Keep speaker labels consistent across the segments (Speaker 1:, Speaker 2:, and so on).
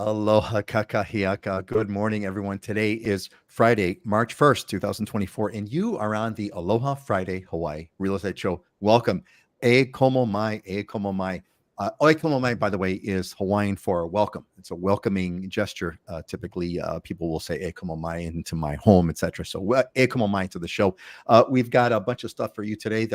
Speaker 1: Aloha kakahiaka. Good morning, everyone. Today is Friday, March 1st, 2024, and you are on the Aloha Friday Hawaii Real Estate Show. Welcome. E komo mai, e komo mai. Oi komo mai, by the way, is Hawaiian for welcome. It's a welcoming gesture. Typically, people will say e komo mai into my home, etc. So e komo mai to the show. We've got a bunch of stuff for you today.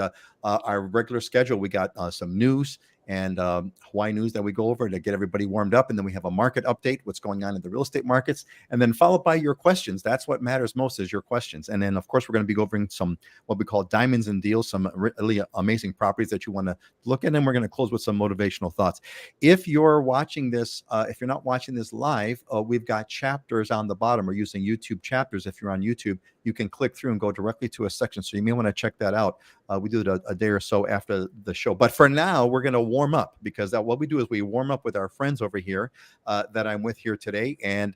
Speaker 1: Our regular schedule, we got some news and Hawaii news that we go over to get everybody warmed up. And then we have a market update, what's going on in the real estate markets, and then followed by your questions. That's what matters most is your questions. And then, of course, we're going to be covering some what we call diamonds and deals, some really amazing properties that you want to look at. And then we're going to close with some motivational thoughts. If you're watching this, if you're not watching this live, we've got chapters on the bottom. We're using YouTube chapters. If you're on YouTube, you can click through and go directly to a section. So you may want to check that out. We do it a day or so after the show. But for now, we're going to warm up because what we do is we warm up with our friends over here that I'm with here today. And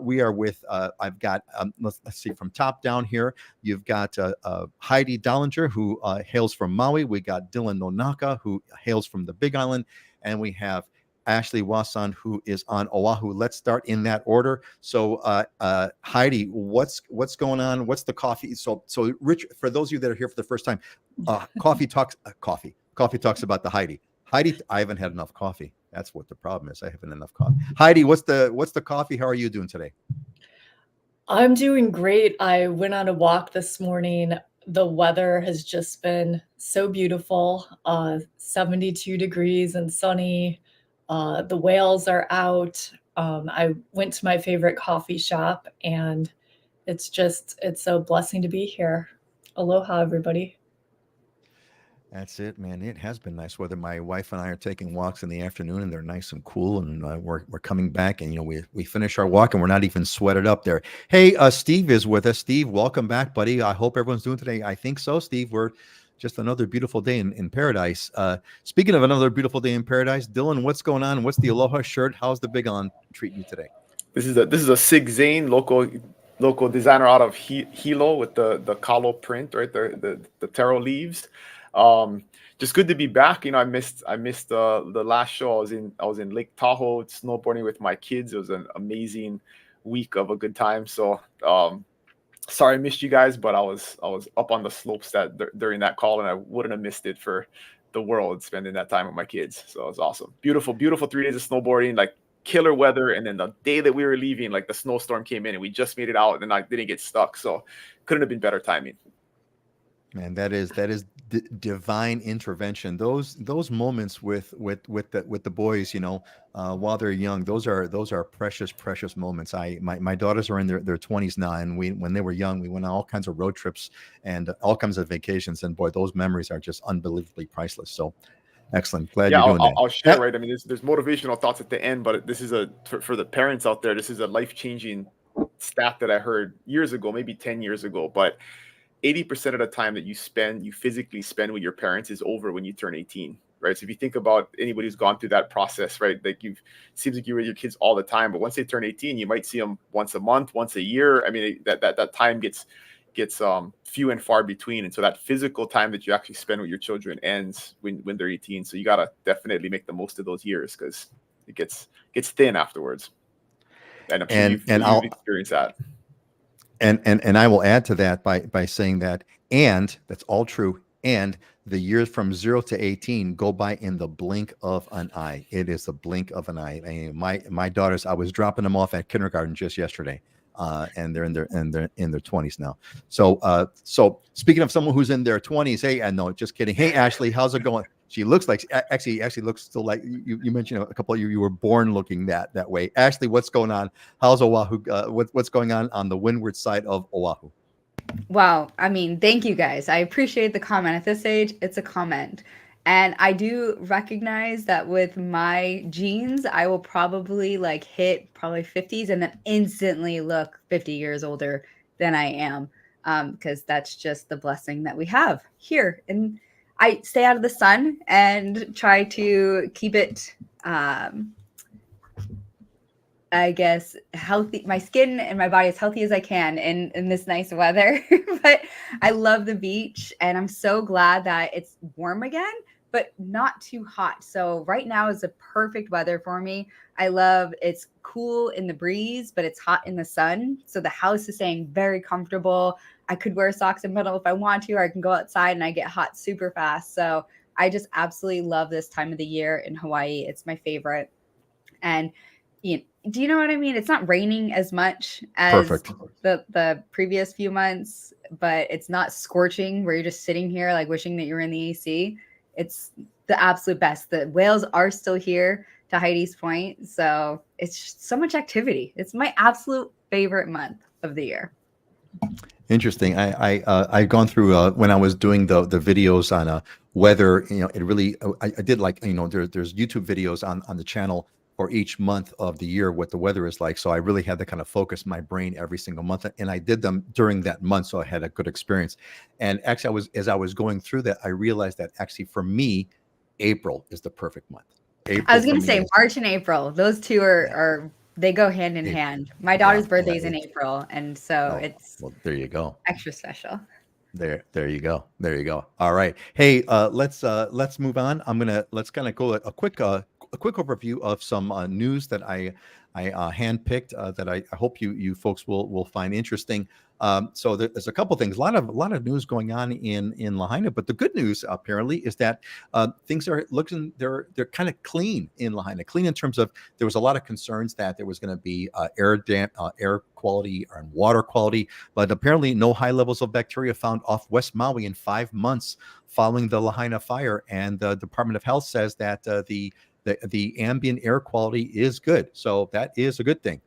Speaker 1: we are with, I've got, let's see, from top down here, you've got Heidi Dollinger, who hails from Maui. We got Dylan Nonaka, who hails from the Big Island. And we have Ashley Wasan, who is on Oahu. Let's start in that order. So, Heidi, what's going on? What's the coffee? So, Rich, for those of you that are here for the first time, coffee talks about the Heidi. Heidi, I haven't had enough coffee. That's what the problem is. I haven't enough coffee. Heidi, what's the coffee? How are you doing today?
Speaker 2: I'm doing great. I went on a walk this morning. The weather has just been so beautiful. 72 degrees and sunny. The whales are out. I went to my favorite coffee shop, and it's a blessing to be here. Aloha, everybody.
Speaker 1: That's it, man. It has been nice weather. My wife and I are taking walks in the afternoon, and they're nice and cool. And we're coming back, and we finish our walk, and we're not even sweated up there. Hey, Steve is with us. Steve, welcome back, buddy. I hope everyone's doing today. I think so, Steve. We're just another beautiful day in paradise. Speaking of another beautiful day in paradise, Dylan, what's going on? What's the Aloha shirt? How's the Big Island treating you today?
Speaker 3: This is a Sig Zane local designer out of Hilo with the kalo print, right? The taro leaves. Just good to be back. I missed the last show. I was in Lake Tahoe snowboarding with my kids. It was an amazing week of a good time. So sorry I missed you guys, but I was up on the slopes during that call, and I wouldn't have missed it for the world, spending that time with my kids. So it was awesome. Beautiful 3 days of snowboarding, like killer weather. And then the day that we were leaving, like the snowstorm came in and we just made it out, and I didn't get stuck. So couldn't have been better timing.
Speaker 1: Man, that is divine intervention. Those moments with the boys, while they're young, those are precious moments. My daughters are in their 20s now, and when they were young, we went on all kinds of road trips and all kinds of vacations, and boy, those memories are just unbelievably priceless. So excellent. Glad you're doing that.
Speaker 3: I'll share, right? I mean, there's motivational thoughts at the end, but this is for the parents out there, this is a life-changing stat that I heard years ago, maybe 10 years ago, but 80% of the time that you physically spend with your parents is over when you turn 18, right? So if you think about anybody who's gone through that process, right? Like seems like you're with your kids all the time, but once they turn 18, you might see them once a month, once a year. I mean, that time gets few and far between. And so that physical time that you actually spend with your children ends when they're 18. So you got to definitely make the most of those years, because it gets thin afterwards. And I'm sure you've experienced that.
Speaker 1: And I will add to that by saying that, and that's all true. And the years from 0 to 18 go by in the blink of an eye. It is the blink of an eye. I mean, my daughters, I was dropping them off at kindergarten just yesterday, and they're in their 20s now. So speaking of someone who's in their 20s, hey, no, just kidding. Hey, Ashley, how's it going? She looks like actually looks still like you mentioned a couple of you were born looking that way. Ashley, what's going on? How's Oahu? What's going on the windward side of Oahu?
Speaker 4: Wow. I mean, thank you guys. I appreciate the comment. At this age, it's a comment. And I do recognize that with my genes, I will probably hit 50s and then instantly look 50 years older than I am. Because that's just the blessing that we have here. And I stay out of the sun and try to keep it, I guess, healthy. My skin and my body as healthy as I can in this nice weather. But I love the beach, and I'm so glad that it's warm again. but not too hot. So right now is the perfect weather for me. I love it's cool in the breeze, but it's hot in the sun. So the house is staying very comfortable. I could wear socks and middle if I want to, or I can go outside and I get hot super fast. So I just absolutely love this time of the year in Hawaii. It's my favorite. And do you know what I mean? It's not raining as much as
Speaker 1: Perfect.
Speaker 4: the previous few months, but it's not scorching where you're just sitting here like wishing that you're in the AC. It's the absolute best. The whales are still here, to Heidi's point. So it's just so much activity. It's my absolute favorite month of the year.
Speaker 1: Interesting. I've gone through when I was doing the videos on weather. It really I did like there's YouTube videos on the channel for each month of the year what the weather is like. So I really had to kind of focus my brain every single month, and I did them during that month, so I had a good experience. And actually, as I was going through that, I realized that actually for me, April is the perfect month.
Speaker 4: I was going to say March and April; those two are they go hand in hand. My daughter's birthday is in April, and so it's
Speaker 1: there you go,
Speaker 4: extra special.
Speaker 1: There you go. All right. Hey, let's move on. Let's kind of go a quick overview of some news that I handpicked that I hope you folks will find interesting. So there's a couple things, a lot of news going on in Lahaina, but the good news apparently is that things are looking they're kind of clean in Lahaina. Clean in terms of there was a lot of concerns that there was going to be air quality and water quality, but apparently no high levels of bacteria found off West Maui in 5 months following the Lahaina fire. And the Department of Health says that the ambient air quality is good. So that is a good thing.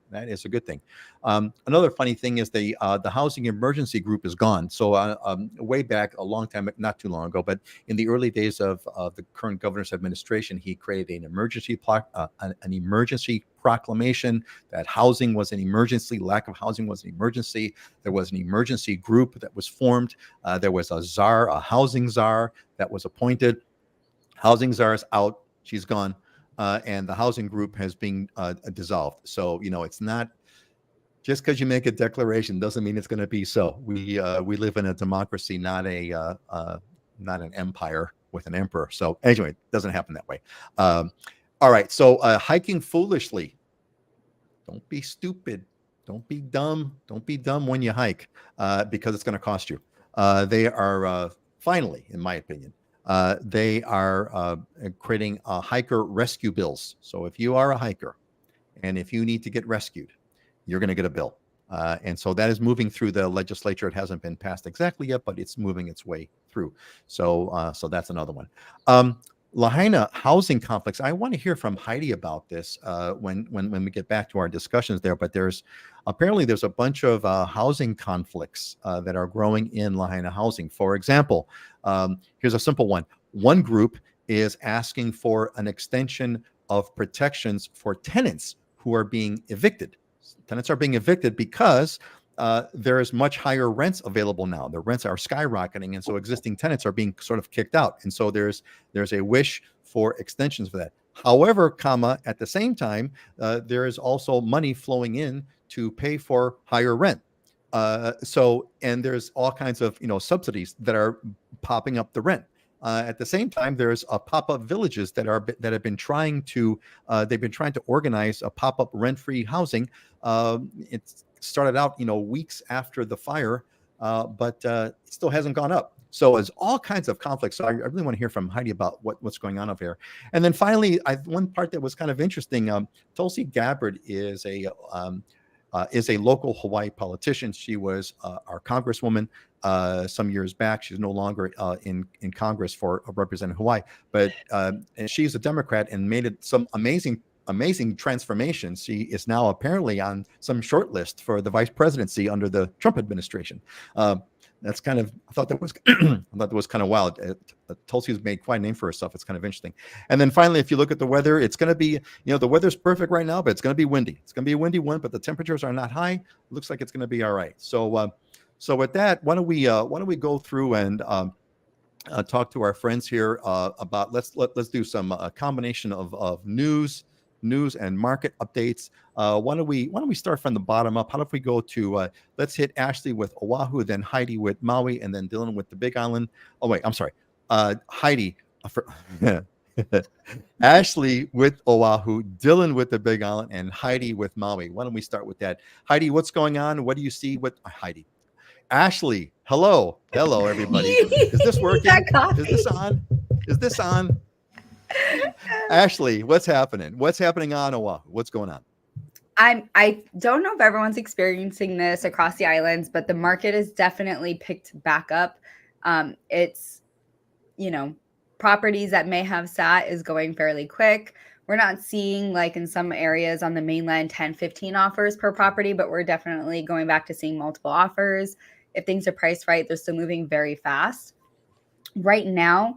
Speaker 1: Another funny thing is the housing emergency group is gone. So way back a long time, not too long ago, but in the early days of the current governor's administration, he created an emergency proclamation that housing was an emergency, lack of housing was an emergency. There was an emergency group that was formed. There was a housing czar that was appointed. Housing czar is out. She's gone. And the housing group has been dissolved. So, it's not just because you make a declaration doesn't mean it's going to be so. We live in a democracy, not an empire with an emperor. So anyway, it doesn't happen that way. All right. So hiking foolishly. Don't be stupid. Don't be dumb. Don't be dumb when you hike because it's going to cost you. They are finally, in my opinion, they are creating hiker rescue bills. So if you are a hiker and if you need to get rescued, you're going to get a bill. And so that is moving through the legislature. It hasn't been passed exactly yet, but it's moving its way through. So that's another one. Lahaina housing complex. I want to hear from Heidi about this when we get back to our discussions there. But there's a bunch of housing conflicts that are growing in Lahaina housing. For example, here's a simple one. One group is asking for an extension of protections for tenants who are being evicted. Tenants are being evicted because there is much higher rents available now. The rents are skyrocketing, and so existing tenants are being sort of kicked out. And so there's a wish for extensions for that. However, at the same time, there is also money flowing in to pay for higher rent. And there's all kinds of subsidies that are popping up the rent. At the same time, there's pop-up villages that have been trying to organize a pop-up rent-free housing. It's started out weeks after the fire, but it still hasn't gone up. So it's all kinds of conflicts. So I really want to hear from Heidi about what's going on over here. And then finally, one part that was kind of interesting. Tulsi Gabbard is a local Hawaii politician. She was our congresswoman some years back. She's no longer in Congress for representing Hawaii, but she's a Democrat and made it some amazing transformation. She is now apparently on some short list for the vice presidency under the Trump administration. That's kind of, I thought that was kind of wild. Tulsi's made quite a name for herself. It's kind of interesting. And then finally, if you look at the weather, it's going to be, the weather's perfect right now, but it's going to be windy. It's going to be a windy one, but the temperatures are not high. It looks like it's going to be all right. So with that, why don't we go through and talk to our friends here about let's do some combination of news and market updates. Why don't we start from the bottom up? How about if we go to let's hit Ashley with Oahu, then Heidi with Maui, and then Dylan with the Big Island. Oh wait, I'm sorry, Heidi. Ashley with Oahu, Dylan with the Big Island, and Heidi with Maui. Why don't we start with that? Heidi, what's going on? What do you see? What Heidi? Ashley, hello. Hello, everybody. Is this working? Is this on? Is this on? Ashley, what's happening? What's happening on Oahu? What's going on?
Speaker 4: I don't know if everyone's experiencing this across the islands, but the market has definitely picked back up. It's, properties that may have sat is going fairly quick. We're not seeing, like in some areas on the mainland, 10, 15 offers per property, but we're definitely going back to seeing multiple offers. If things are priced right, they're still moving very fast. Right now,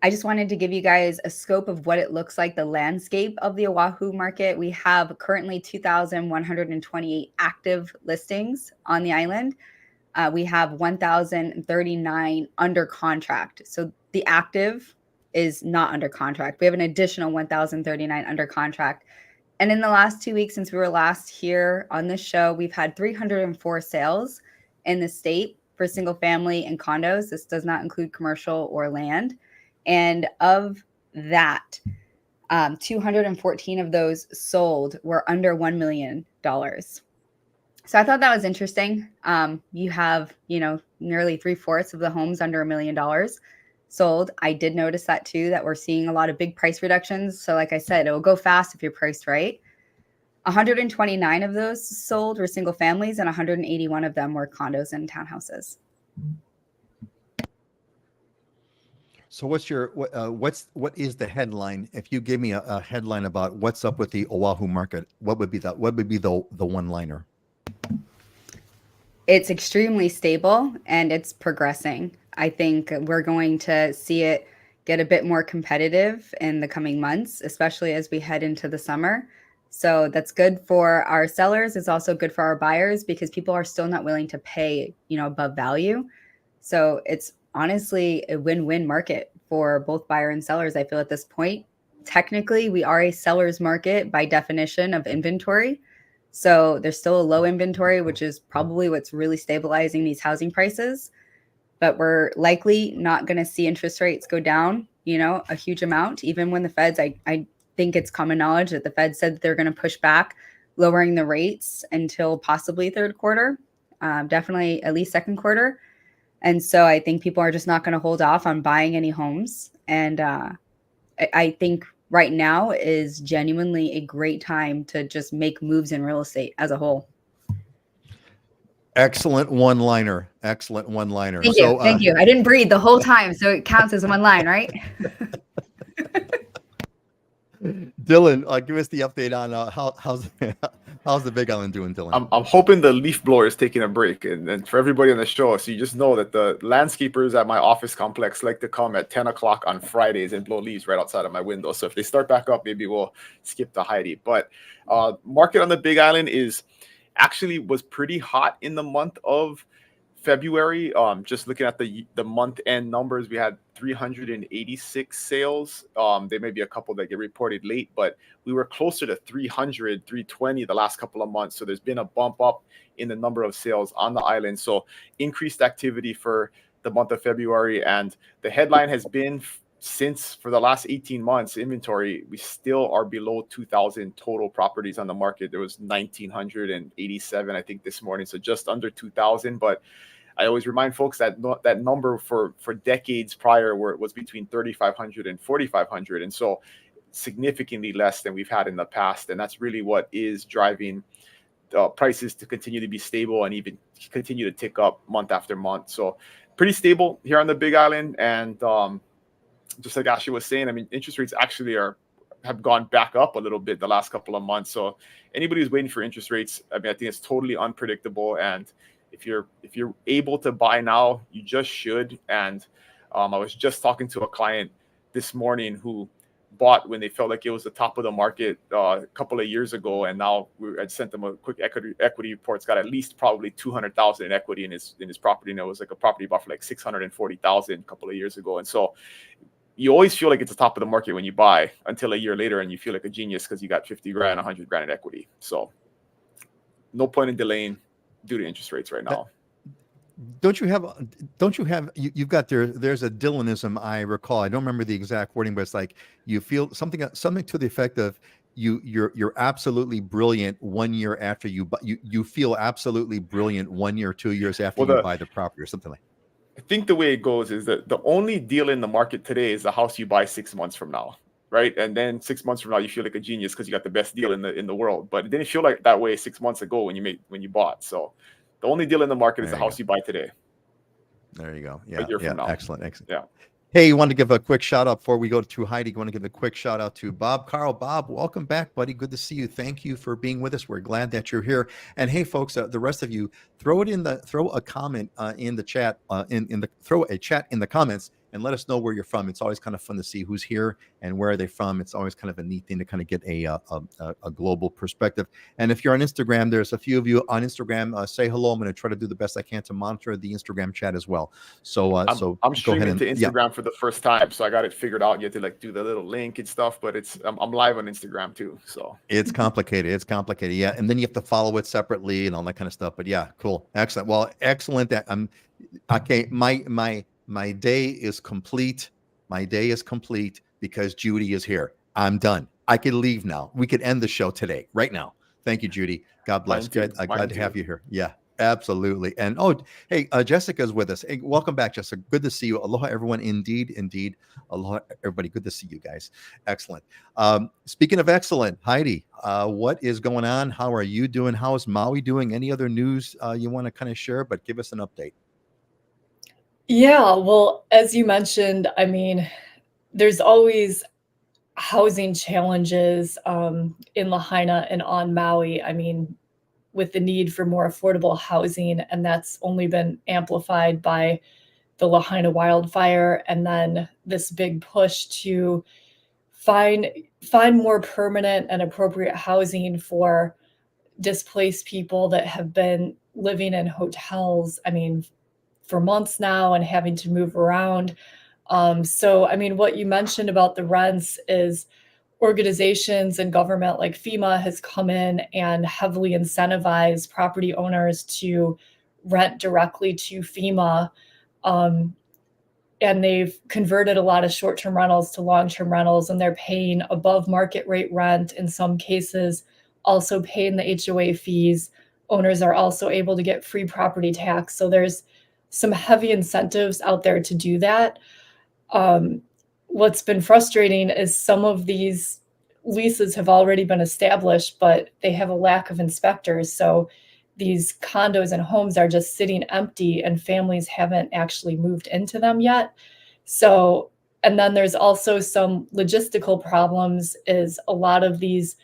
Speaker 4: I just wanted to give you guys a scope of what it looks like, the landscape of the Oahu market. We have currently 2,128 active listings on the island. We have 1,039 under contract. So the active is not under contract. We have an additional 1,039 under contract. And in the last 2 weeks since we were last here on this show, we've had 304 sales in the state for single family and condos. This does not include commercial or land. And of that, 214 of those sold were under $1 million. So I thought that was interesting. You have, nearly 3/4 of the homes under $1 million sold. I did notice that too, that we're seeing a lot of big price reductions. So like I said, it will go fast if you're priced right. 129 of those sold were single families and 181 of them were condos and townhouses.
Speaker 1: So what is the headline? If you give me a headline about what's up with the Oahu market, what would be that? What would be the one-liner?
Speaker 4: It's extremely stable and it's progressing. I think we're going to see it get a bit more competitive in the coming months, especially as we head into the summer. So that's good for our sellers. It's also good for our buyers because people are still not willing to pay, above value. So it's honestly a win-win market for both buyer and sellers. I feel at this point, technically we are a seller's market by definition of inventory. So there's still a low inventory, which is probably what's really stabilizing these housing prices. But we're likely not going to see interest rates go down, a huge amount. Even when the feds, I think it's common knowledge that the Fed said that they're going to push back lowering the rates until possibly third quarter, definitely at least second quarter. And so I think people are just not going to hold off on buying any homes. And I think right now is genuinely a great time to just make moves in real estate as a whole.
Speaker 1: Excellent one-liner. Excellent one-liner.
Speaker 4: Thank you. Thank you. I didn't breathe the whole time, so it counts as one line, right?
Speaker 1: Dylan, give us the update on how's the Big Island doing, Dylan?
Speaker 3: I'm hoping the leaf blower is taking a break, and for everybody on the show, so you just know that the landscapers at my office complex like to come at 10 o'clock on Fridays and blow leaves right outside of my window. So if they start back up, maybe we'll skip to Heidi. But market on the Big Island was pretty hot in the month of February. Just looking at the month end numbers, we had 386 sales. There may be a couple that get reported late, but we were closer to 300, 320 the last couple of months. So there's been a bump up in the number of sales on the island. So increased activity for the month of February. And the headline has been for the last 18 months inventory, we still are below 2,000 total properties on the market. There was 1,987, I think, this morning. So just under 2,000. But I always remind folks that that number for decades prior was between 3,500 and 4,500. And so significantly less than we've had in the past. And that's really what is driving prices to continue to be stable and even continue to tick up month after month. So pretty stable here on the Big Island. And just like Ashley was saying, I mean, interest rates actually have gone back up a little bit the last couple of months. So anybody who's waiting for interest rates, I mean, I think it's totally unpredictable. And if you're able to buy now, you just should. And I was just talking to a client this morning who bought when they felt like it was the top of the market a couple of years ago, and now I sent them a quick equity report. It's got at least probably 200,000 in equity in his property, and it was like a property bought for like 640,000 a couple of years ago. And so you always feel like it's the top of the market when you buy until a year later, and you feel like a genius because you got 50 grand, 100 grand in equity. So no point in delaying due to interest rates right now.
Speaker 1: Don't you have you've got there's a Dylanism I recall. I don't remember the exact wording, but it's like you feel something to the effect of you're absolutely brilliant 1 year after you feel absolutely brilliant 1 year, 2 years after
Speaker 3: Well,
Speaker 1: you buy the property or something like.
Speaker 3: I think the way it goes is that the only deal in the market today is the house you buy 6 months from now, right? And then 6 months from now, you feel like a genius because you got the best deal in the world. But it didn't feel like that way 6 months ago when you bought. So the only deal in the market is
Speaker 1: There
Speaker 3: the
Speaker 1: you
Speaker 3: house
Speaker 1: go.
Speaker 3: you buy today,
Speaker 1: There you go.
Speaker 3: a
Speaker 1: Yeah,
Speaker 3: year
Speaker 1: yeah,
Speaker 3: from now.
Speaker 1: excellent.
Speaker 3: Yeah.
Speaker 1: Hey, you want to give a quick shout out before we go to Heidi? You want to give a quick shout out to Bob Carl. Bob, welcome back, buddy. Good to see you. Thank you for being with us. We're glad that you're here. And hey, folks, the rest of you, throw a comment in the chat, throw a chat in the comments, and let us know where you're from. It's always kind of fun to see who's here and where are they from. It's always kind of a neat thing to kind of get a global perspective. And if you're on Instagram, there's a few of you on Instagram. Say hello. I'm going to try to do the best I can to monitor the Instagram chat as well. So
Speaker 3: I'm
Speaker 1: go ahead
Speaker 3: streaming
Speaker 1: and
Speaker 3: to Instagram for the first time, so I got it figured out. You have to like do the little link and stuff, but I'm live on Instagram too. So
Speaker 1: It's complicated. It's complicated. Yeah. And then you have to follow it separately and all that kind of stuff. But yeah, cool. Excellent. Well, excellent. That I'm okay. My day is complete. My day is complete because Judy is here. I'm done. I could leave now. We could end the show today, right now. Thank you, Judy. God bless. Good. Glad to have you here. Yeah, absolutely. And hey, Jessica's with us. Hey, welcome back, Jessica. Good to see you. Aloha, everyone. Indeed. Aloha, everybody. Good to see you guys. Excellent. Speaking of excellent, Heidi, what is going on? How are you doing? How is Maui doing? Any other news you want to kind of share? But give us an update.
Speaker 2: Yeah, well, as you mentioned, I mean, there's always housing challenges in Lahaina and on Maui. I mean, with the need for more affordable housing, and that's only been amplified by the Lahaina wildfire, and then this big push to find more permanent and appropriate housing for displaced people that have been living in hotels, I mean, for months now and having to move around. So, I mean, what you mentioned about the rents is organizations and government like FEMA has come in and heavily incentivized property owners to rent directly to FEMA. And they've converted a lot of short-term rentals to long-term rentals, and they're paying above market rate rent in some cases, also paying the HOA fees. Owners are also able to get free property tax. So there's some heavy incentives out there to do that. What's been frustrating is some of these leases have already been established, but they have a lack of inspectors. So these condos and homes are just sitting empty and families haven't actually moved into them yet. So, and then there's also some logistical problems is a lot of these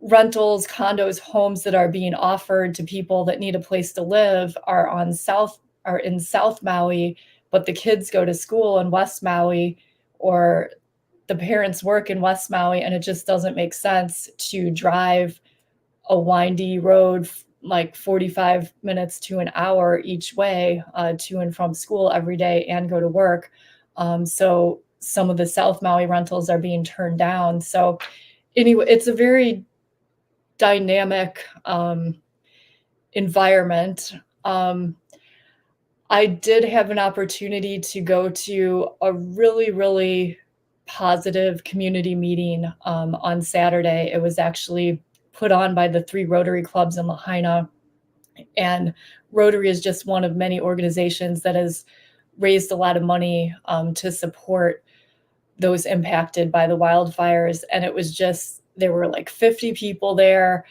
Speaker 2: rentals, condos, homes that are being offered to people that need a place to live are in South Maui, but the kids go to school in West Maui or the parents work in West Maui, and it just doesn't make sense to drive a windy road like 45 minutes to an hour each way to and from school every day and go to work. So some of the South Maui rentals are being turned down. So anyway, it's a very dynamic environment. I did have an opportunity to go to a really, really positive community meeting on Saturday. It was actually put on by the 3 Rotary clubs in Lahaina. And Rotary is just one of many organizations that has raised a lot of money to support those impacted by the wildfires. And it was just, there were like 50 people there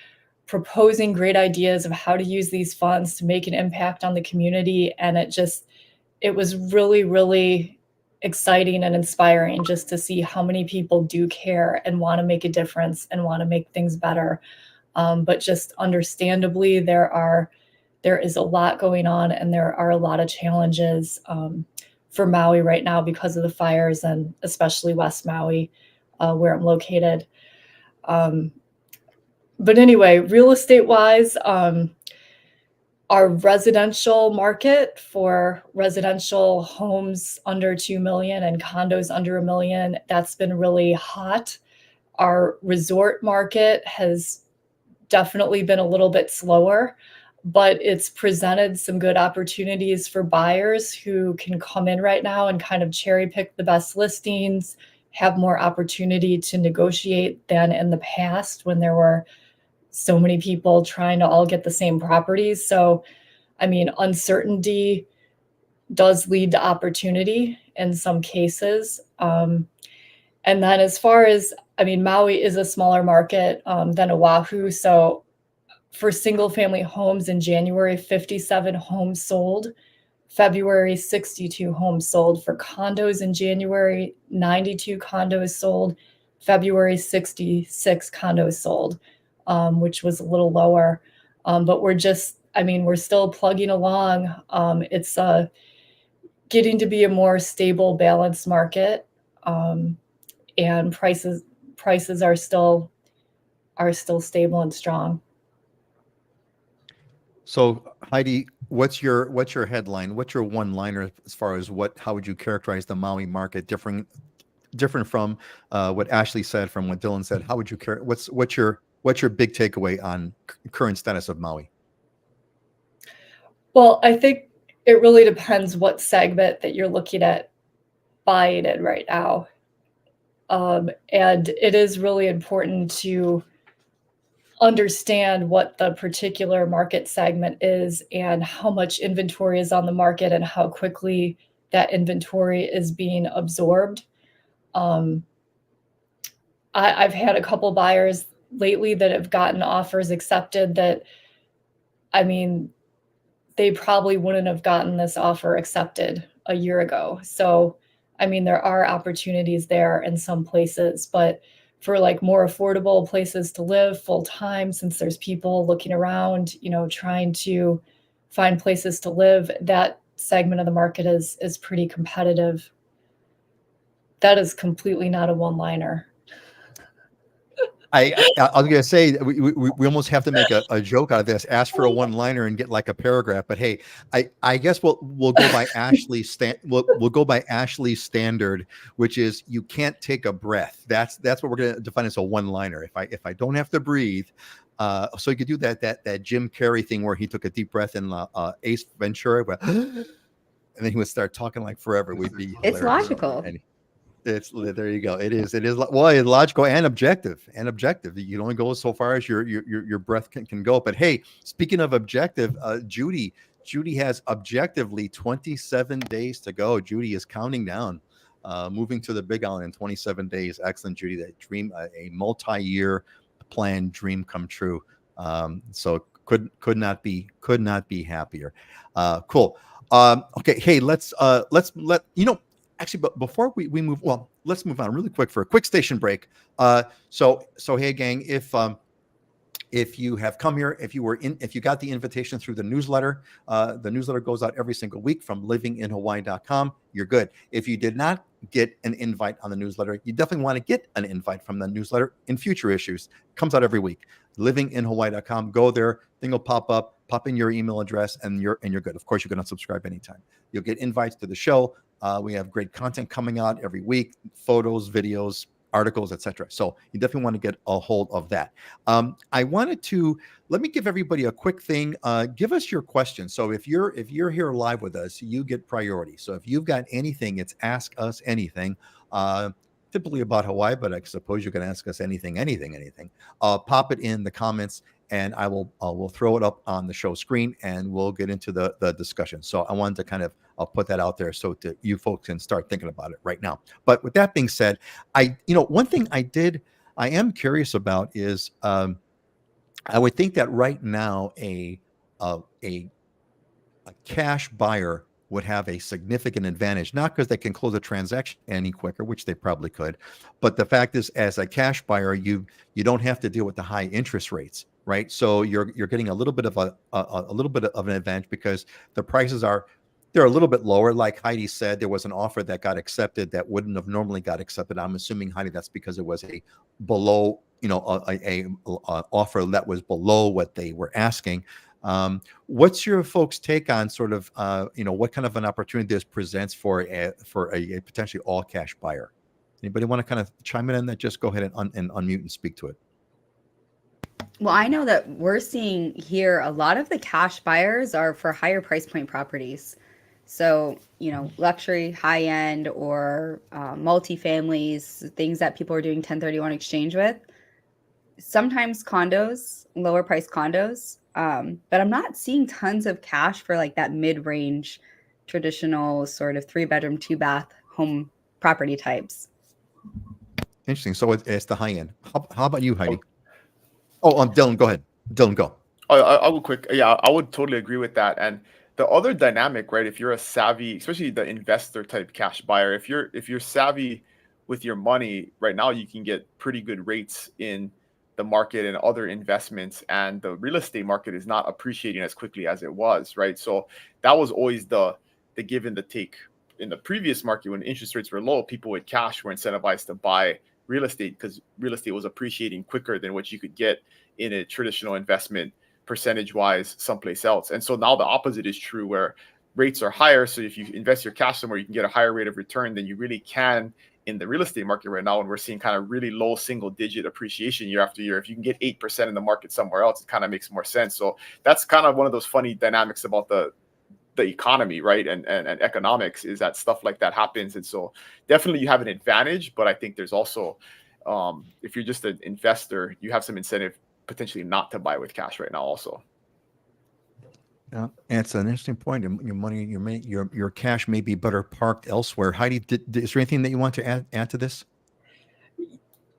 Speaker 2: proposing great ideas of how to use these funds to make an impact on the community. And it was really, really exciting and inspiring just to see how many people do care and want to make a difference and want to make things better. But just understandably, there is a lot going on and there are a lot of challenges for Maui right now because of the fires, and especially West Maui, where I'm located. But anyway, real estate wise, our residential market for residential homes under 2 million and condos under 1 million, that's been really hot. Our resort market has definitely been a little bit slower. but it's presented some good opportunities for buyers who can come in right now and kind of cherry pick the best listings, have more opportunity to negotiate than in the past when there were so many people trying to all get the same properties. So, I mean, uncertainty does lead to opportunity in some cases. And then as far as, I mean, Maui is a smaller market than Oahu. So for single family homes in January, 57 homes sold. February, 62 homes sold. For condos in January, 92 condos sold. February, 66 condos sold, which was a little lower. But we're just, I mean, we're still plugging along. It's getting to be a more stable, balanced market, and prices are still stable and strong.
Speaker 1: So Heidi, what's your headline? What's your one-liner as far as how would you characterize the Maui market different from what Ashley said, from what Dylan said? How would you what's your big takeaway on current status of Maui?
Speaker 2: Well, I think it really depends what segment that you're looking at buying in right now. And it is really important to understand what the particular market segment is and how much inventory is on the market and how quickly that inventory is being absorbed. I've had a couple buyers lately that have gotten offers accepted that, I mean, they probably wouldn't have gotten this offer accepted a year ago. So, I mean, there are opportunities there in some places, but for like more affordable places to live full time, since there's people looking around, you know, trying to find places to live, that segment of the market is pretty competitive. That is completely not a one-liner.
Speaker 1: I was gonna say we almost have to make a joke out of this. Ask for a one-liner and get like a paragraph. But hey, I guess we'll go by we'll go by Ashley's standard, which is you can't take a breath. That's what we're gonna define as a one-liner. If I don't have to breathe, so you could do that Jim Carrey thing where he took a deep breath in Ace Ventura, and then he would start talking like forever. We'd be
Speaker 4: It's
Speaker 1: hilarious.
Speaker 4: logical.
Speaker 1: It's there you go. It is well, it's logical and objective. You only go so far as your breath can go. But hey, speaking of objective, Judy has objectively 27 days to go. Judy is counting down, moving to the Big Island in 27 days. Excellent, Judy. That dream, a multi-year planned dream come true. So could not be happier. Cool. Okay. Hey, let's let you know. Actually, but before we move, well, let's move on really quick for a quick station break. So hey, gang, if you have come here, if you got the invitation through the newsletter goes out every single week from livinginhawaii.com. You're good. If you did not get an invite on the newsletter, you definitely want to get an invite from the newsletter in future issues. It comes out every week. Livinginhawaii.com. Go there. Thing will pop up. Pop in your email address, and you're good. Of course, you can unsubscribe anytime. You'll get invites to the show. We have great content coming out every week: photos, videos, articles, etc. So you definitely want to get a hold of that. I wanted to let me give everybody a quick thing. Give us your questions. So if you're here live with us, you get priority. So if you've got anything, it's ask us anything. Typically about Hawaii, but I suppose you can ask us anything. Pop it in the comments, and we'll throw it up on the show screen, and we'll get into the discussion. So I wanted to kind of put that out there so that you folks can start thinking about it right now. But with that being said, one thing I am curious about is I would think that right now a cash buyer would have a significant advantage, not because they can close a transaction any quicker, which they probably could, but the fact is, as a cash buyer, you don't have to deal with the high interest rates, right? So you're getting a little bit of an advantage because the prices they're a little bit lower. Like Heidi said, there was an offer that got accepted that wouldn't have normally got accepted. I'm assuming, Heidi, that's because it was a below, a offer that was below what they were asking. What's your folks' take on sort of, what kind of an opportunity this presents for a potentially all cash buyer? Anybody want to kind of chime in on that? Just go ahead and unmute and speak to it.
Speaker 4: Well, I know that we're seeing here a lot of the cash buyers are for higher price point properties. So, luxury, high end, or multifamilies, things that people are doing 1031 exchange with. Sometimes condos, lower price condos. But I'm not seeing tons of cash for like that mid range, traditional sort of 3-bedroom, 2-bath home property types.
Speaker 1: Interesting. So it's the high end. How about you, Heidi? Oh, Dylan, go ahead. Dylan, go.
Speaker 3: I will quick. Yeah, I would totally agree with that. And the other dynamic, right? If you're a savvy, especially the investor type cash buyer, if you're savvy with your money right now, you can get pretty good rates in the market and other investments, and the real estate market is not appreciating as quickly as it was, right? So that was always the give and the take. In the previous market, when interest rates were low, people with cash were incentivized to buy real estate because real estate was appreciating quicker than what you could get in a traditional investment percentage wise someplace else. And so now the opposite is true, where rates are higher. So if you invest your cash somewhere, you can get a higher rate of return than you really can in the real estate market right now. And we're seeing kind of really low single digit appreciation year after year. If you can get 8% in the market somewhere else, it kind of makes more sense. So that's kind of one of those funny dynamics about the economy, right? And economics, is that stuff like that happens. And so definitely you have an advantage, but I think there's also, if you're just an investor, you have some incentive potentially not to buy with cash right now also.
Speaker 1: Yeah, and it's an interesting point. Your money, your cash may be better parked elsewhere. Heidi, is there anything that you want to add to this?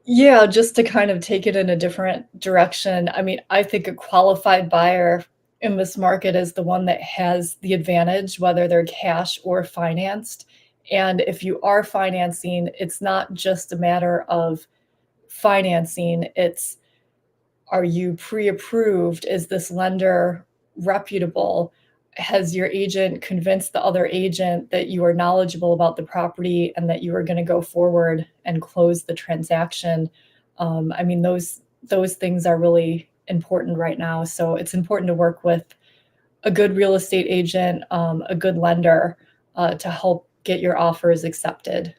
Speaker 2: Yeah, just to kind of take it in a different direction. I mean, I think a qualified buyer in this market is the one that has the advantage, whether they're cash or financed. And if you are financing, it's not just a matter of financing, it's, are you pre-approved? Is this lender reputable? Has your agent convinced the other agent that you are knowledgeable about the property and that you are going to go forward and close the transaction? I mean, those things are really important right now. So it's important to work with a good real estate agent, a good lender, to help get your offers accepted.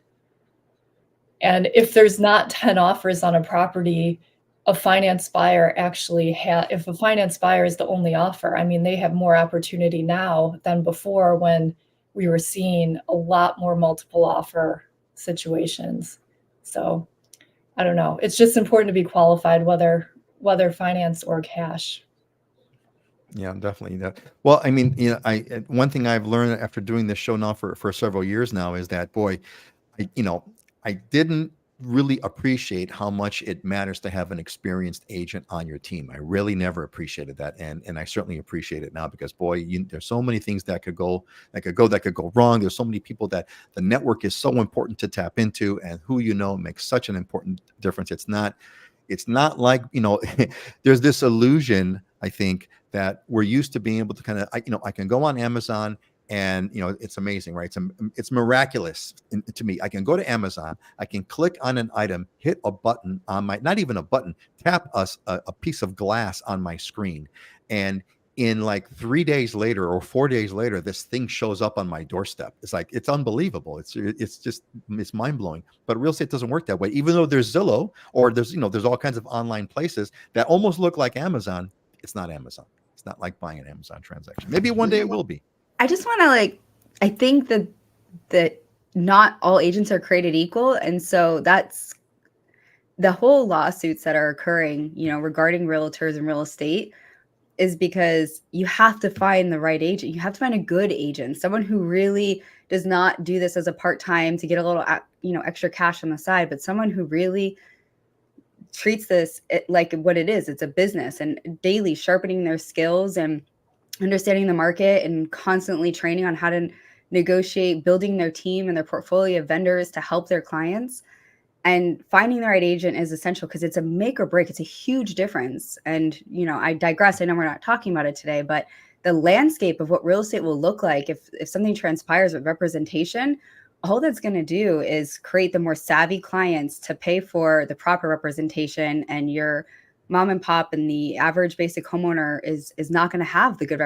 Speaker 2: And if there's not 10 offers on a property, a finance buyer actually if a finance buyer is the only offer, I mean, they have more opportunity now than before, when we were seeing a lot more multiple offer situations. So I don't know. It's just important to be qualified, whether finance or cash.
Speaker 1: Yeah, definitely. Well, I mean, one thing I've learned after doing this show now for several years now is that, boy, I didn't really appreciate how much it matters to have an experienced agent on your team. I really never appreciated that, and I certainly appreciate it now, because, boy, there's so many things that could go wrong. There's so many people that the network is so important to tap into, and who makes such an important difference. It's not like, there's this illusion, I think, that we're used to being able to kind of, I can go on Amazon and, it's amazing, right? It's miraculous to me. I can go to Amazon, I can click on an item, hit a button on not even a button, tap a piece of glass on my screen. And in like 3 days later or 4 days later, this thing shows up on my doorstep. It's unbelievable. It's mind blowing. But real estate doesn't work that way. Even though there's Zillow, or there's all kinds of online places that almost look like Amazon, it's not Amazon. It's not like buying an Amazon transaction. Maybe one day it will be.
Speaker 4: I just want to I think that not all agents are created equal. And so that's the whole lawsuits that are occurring, regarding realtors and real estate, is because you have to find the right agent. You have to find a good agent, someone who really does not do this as a part-time to get a little, extra cash on the side, but someone who really treats this like what it is. It's a business, and daily sharpening their skills and understanding the market and constantly training on how to negotiate, building their team and their portfolio of vendors to help their clients. And finding the right agent is essential, because it's a make or break. It's a huge difference. And, I digress. I know we're not talking about it today, but the landscape of what real estate will look like if something transpires with representation, all that's going to do is create the more savvy clients to pay for the proper representation, and your mom and pop and the average basic homeowner is not going to have the good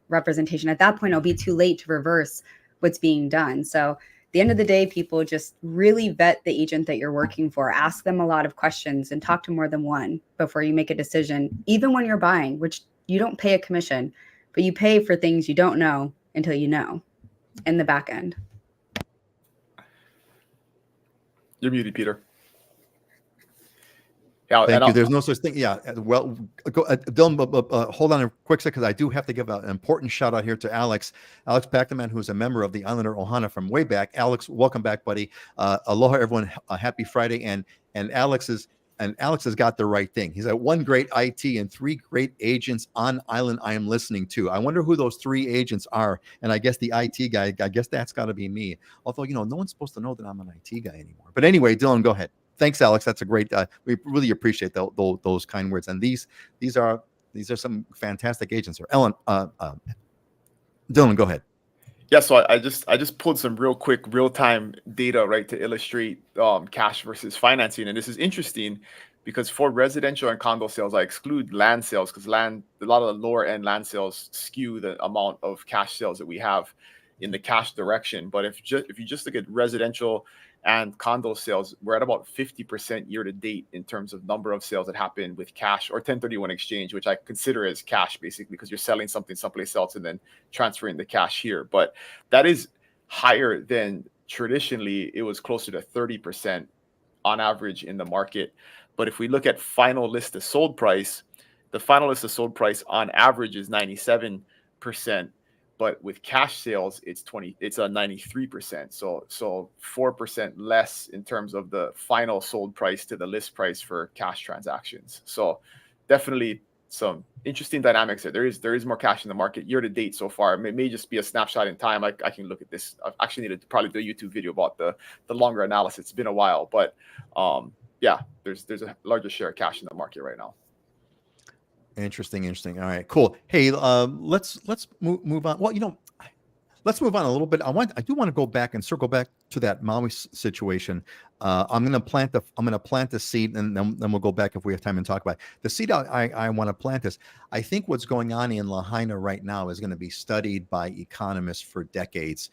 Speaker 4: representation. At that point, it'll be too late to reverse what's being done. So the end of the day, people just really vet the agent that you're working for. Ask them a lot of questions and talk to more than one before you make a decision, even when you're buying, which you don't pay a commission, but you pay for things you don't know until you know in the back end.
Speaker 3: You're muted, Peter. Yeah,
Speaker 1: Thank you. There's no such thing. Yeah. Well, go, Dylan, hold on a quick second, because I do have to give an important shout out here to Alex Pactaman, who's a member of the Islander Ohana from way back. Alex, welcome back, buddy. Aloha, everyone. Happy Friday. And Alex has got the right thing. He's at one great IT and three great agents on island I am listening to. I wonder who those three agents are. And I guess the IT guy, I guess that's got to be me. Although, no one's supposed to know that I'm an IT guy anymore. But anyway, Dylan, go ahead. Thanks, Alex. That's a great. We really appreciate those kind words. And these are some fantastic agents. Or Ellen, Dylan, go ahead.
Speaker 3: Yeah, so I just pulled some real time data, right, to illustrate cash versus financing, and this is interesting because for residential and condo sales, I exclude land sales because a lot of the lower end land sales skew the amount of cash sales that we have in the cash direction. But if you just look at residential and condo sales, we're at about 50% year to date in terms of number of sales that happen with cash or 1031 exchange, which I consider as cash basically because you're selling something someplace else and then transferring the cash here. But that is higher than traditionally. It was closer to 30% on average in the market. But if we look at final list of sold price, the final list of sold price on average is 97%. But with cash sales, it's 93%. So 4% less in terms of the final sold price to the list price for cash transactions. So definitely some interesting dynamics there. There is more cash in the market year to date so far. It may just be a snapshot in time. I can look at this. I actually need to probably do a YouTube video about the longer analysis. It's been a while, but yeah, there's a larger share of cash in the market right now.
Speaker 1: Interesting. All right, cool. Hey, let's move on. Well, let's move on a little bit. I do want to go back and circle back to that Maui situation. I'm going to plant the seed, and then we'll go back if we have time and talk about it. The seed I want to plant this. I think what's going on in Lahaina right now is going to be studied by economists for decades.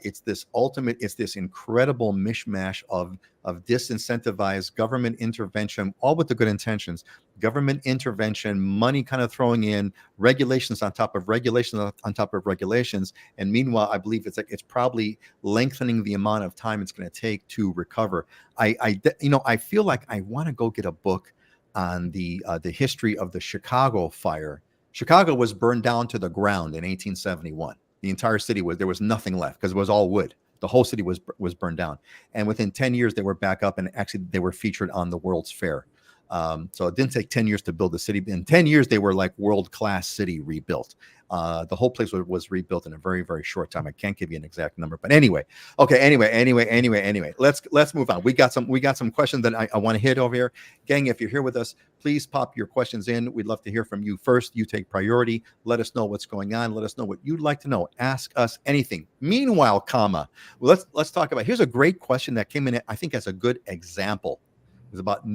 Speaker 1: It's this incredible mishmash of disincentivized government intervention, all with the good intentions. Government intervention, money kind of throwing in, regulations on top of regulations on top of regulations, and meanwhile, I believe it's probably lengthening the amount of time it's going to take to recover. I feel like I want to go get a book on the history of the Chicago fire. Chicago was burned down to the ground in 1871. The entire city there was nothing left because it was all wood. The whole city was burned down, and within 10 years they were back up, and actually they were featured on the World's Fair. So it didn't take 10 years to build the city. In 10 years, they were like world-class city rebuilt. The whole place was rebuilt in a very, very short time. I can't give you an exact number, but anyway. Okay. Anyway. Let's move on. We got some questions that I want to hit over here. Gang, if you're here with us, please pop your questions in. We'd love to hear from you first. You take priority. Let us know what's going on. Let us know what you'd like to know. Ask us anything. Meanwhile, let's talk about. Here's a great question that came in, I think, as a good example. It's about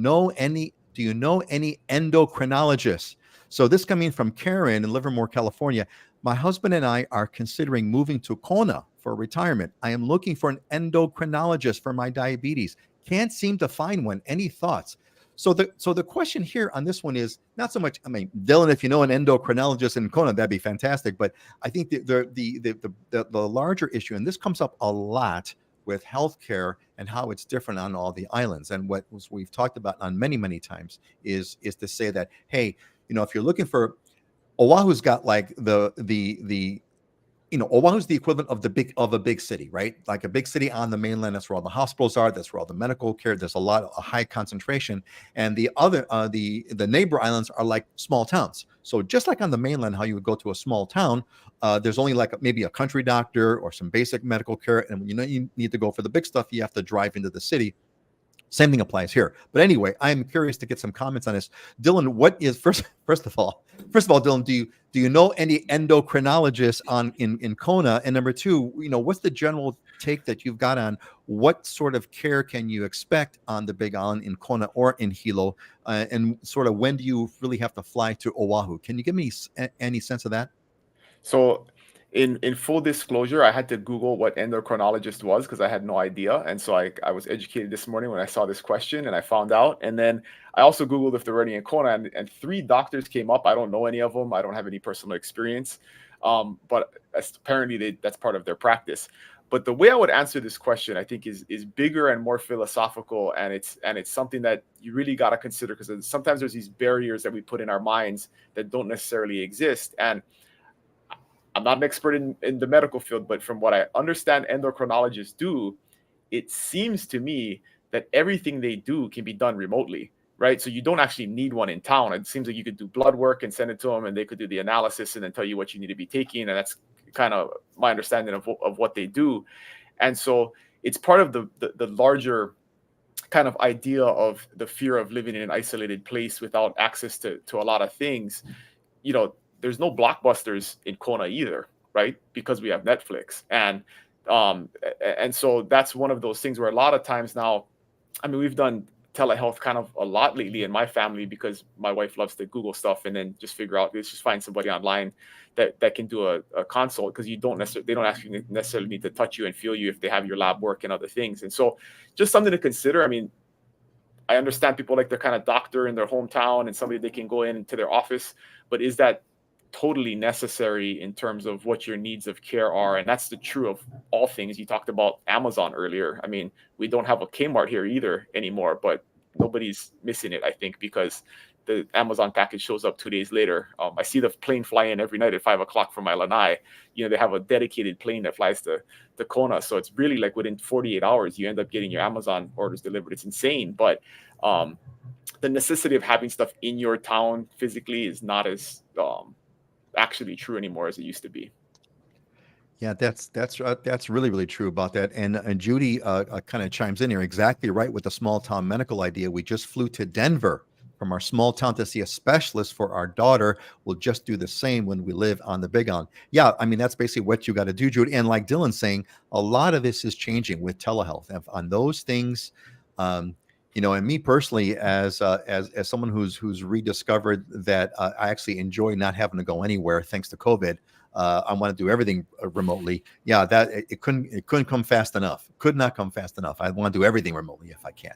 Speaker 1: do you know any endocrinologists? So this coming from Karen in Livermore, California. My husband and I are considering moving to Kona for retirement. I am looking for an endocrinologist for my diabetes. Can't seem to find one. Any thoughts? So the question here on this one is not so much, Dylan, if you know an endocrinologist in Kona, that'd be fantastic. But I think the larger issue, and this comes up a lot with healthcare and how it's different on all the islands. And what we've talked about on many times is to say that, hey, if you're looking for, Oahu's got like Oahu's the equivalent of a big city, right? Like a big city on the mainland. That's where all the hospitals are. That's where all the medical care. There's a high concentration. And the other, the neighbor islands are like small towns. So just like on the mainland, how you would go to a small town, there's only like maybe a country doctor or some basic medical care. And when you need to go for the big stuff, you have to drive into the city. Same thing applies here. But anyway, I'm curious to get some comments on this. Dylan, what is first of all, Dylan, do you know any endocrinologists in Kona? And number two, what's the general take that you've got on what sort of care can you expect on the Big Island in Kona or in Hilo? And sort of when do you really have to fly to Oahu? Can you give me any sense of that?
Speaker 3: So In full disclosure, I had to Google what endocrinologist was because I had no idea. And so I was educated this morning when I saw this question and I found out. And then I also Googled if they're running in Kona, and 3 doctors came up. I don't know any of them. I don't have any personal experience. But apparently that's part of their practice. But the way I would answer this question, I think, is bigger and more philosophical, and it's something that you really got to consider, because sometimes there's these barriers that we put in our minds that don't necessarily exist. And I'm not an expert in the medical field, but from what I understand endocrinologists do, it seems to me that everything they do can be done remotely, right? So you don't actually need one in town. It seems like you could do blood work and send it to them, and they could do the analysis and then tell you what you need to be taking. And that's kind of my understanding of what they do. And so it's part of the larger kind of idea of the fear of living in an isolated place without access to a lot of things. You know, there's no blockbusters in Kona either, right? Because we have Netflix. And so that's one of those things where a lot of times now, I mean, we've done telehealth kind of a lot lately in my family, because my wife loves to Google stuff and then just figure out, let's just find somebody online that can do a consult, because they don't actually necessarily need to touch you and feel you if they have your lab work and other things. And so just something to consider. I mean, I understand people like their kind of doctor in their hometown and somebody they can go into their office, but is that totally necessary in terms of what your needs of care are? And that's the true of all things. You talked about Amazon earlier. I mean, we don't have a Kmart here either anymore, but nobody's missing it, I think, because the Amazon package shows up 2 days later. I see the plane fly in every night at 5 o'clock from my lanai. You know, they have a dedicated plane that flies to Kona. So it's really like within 48 hours, you end up getting your Amazon orders delivered. It's insane. But the necessity of having stuff in your town physically is not as actually true anymore as it used to be.
Speaker 1: Yeah, that's really, really true about that. And Judy kind of chimes in here. Exactly right with the small town medical idea. We just flew to Denver from our small town to see a specialist for our daughter. We'll just do the same when we live on the Big Island. Yeah, I mean, that's basically what you got to do, Judy. And like Dylan's saying, a lot of this is changing with telehealth. And on those things, you know, and me personally, as someone who's rediscovered that I actually enjoy not having to go anywhere thanks to COVID. I want to do everything remotely. Yeah, that it couldn't come fast enough. Could not come fast enough. I want to do everything remotely if I can.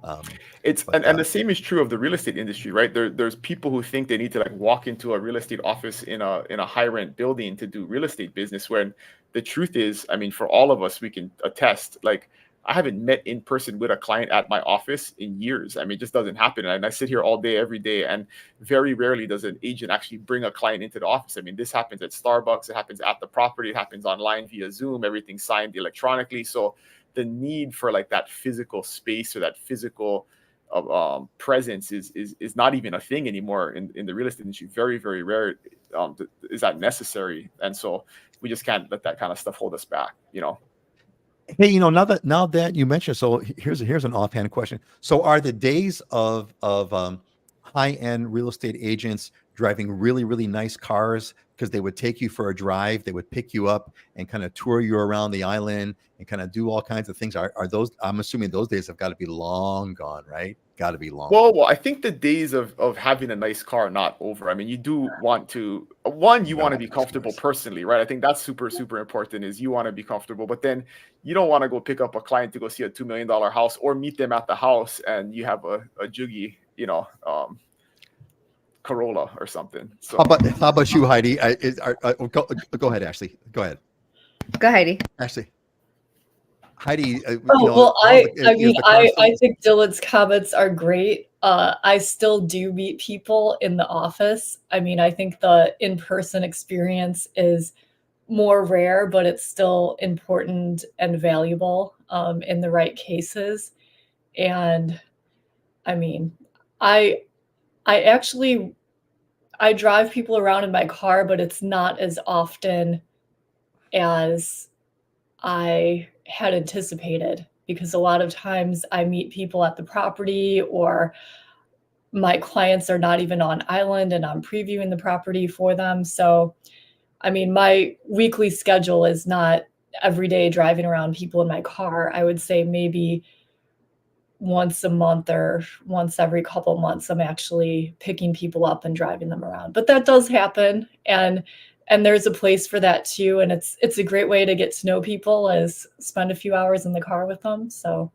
Speaker 3: And the same is true of the real estate industry, right? There's people who think they need to like walk into a real estate office in a high rent building to do real estate business, when the truth is, I mean, for all of us, we can attest, like, I haven't met in person with a client at my office in years. I mean, it just doesn't happen. And I sit here all day, every day, and very rarely does an agent actually bring a client into the office. I mean, this happens at Starbucks, it happens at the property, it happens online via Zoom, everything's signed electronically. So the need for like that physical space or that physical presence is not even a thing anymore in the real estate industry. Very, very rare is that necessary. And so we just can't let that kind of stuff hold us back, you know?
Speaker 1: Hey, you know, now that you mentioned, so here's an offhand question. So are the days of high-end real estate agents driving really, really nice cars because they would take you for a drive, they would pick you up and kind of tour you around the island and kind of do all kinds of things? Are those, I'm assuming those days have got to be long gone, right? Got to be long.
Speaker 3: Well, I think the days of having a nice car are not over. I mean, you do want to, you want to be comfortable personally, right? I think that's super, super important, is you want to be comfortable, but then you don't want to go pick up a client to go see a $2 million house or meet them at the house and you have a juggy, you know, Corolla or something. So
Speaker 1: How about you, Heidi? Go ahead, Ashley. Go ahead.
Speaker 4: Go, Heidi.
Speaker 1: Ashley. Heidi.
Speaker 2: I think Dylan's comments are great. I still do meet people in the office. I mean, I think the in-person experience is more rare, but it's still important and valuable in the right cases. And I mean, I drive people around in my car, but it's not as often as I had anticipated, because a lot of times I meet people at the property, or my clients are not even on island and I'm previewing the property for them. So, I mean, my weekly schedule is not every day driving around people in my car. I would say maybe once a month or once every couple months, I'm actually picking people up and driving them around. But that does happen. And and there's a place for that too. And it's a great way to get to know people, is spend a few hours in the car with them. So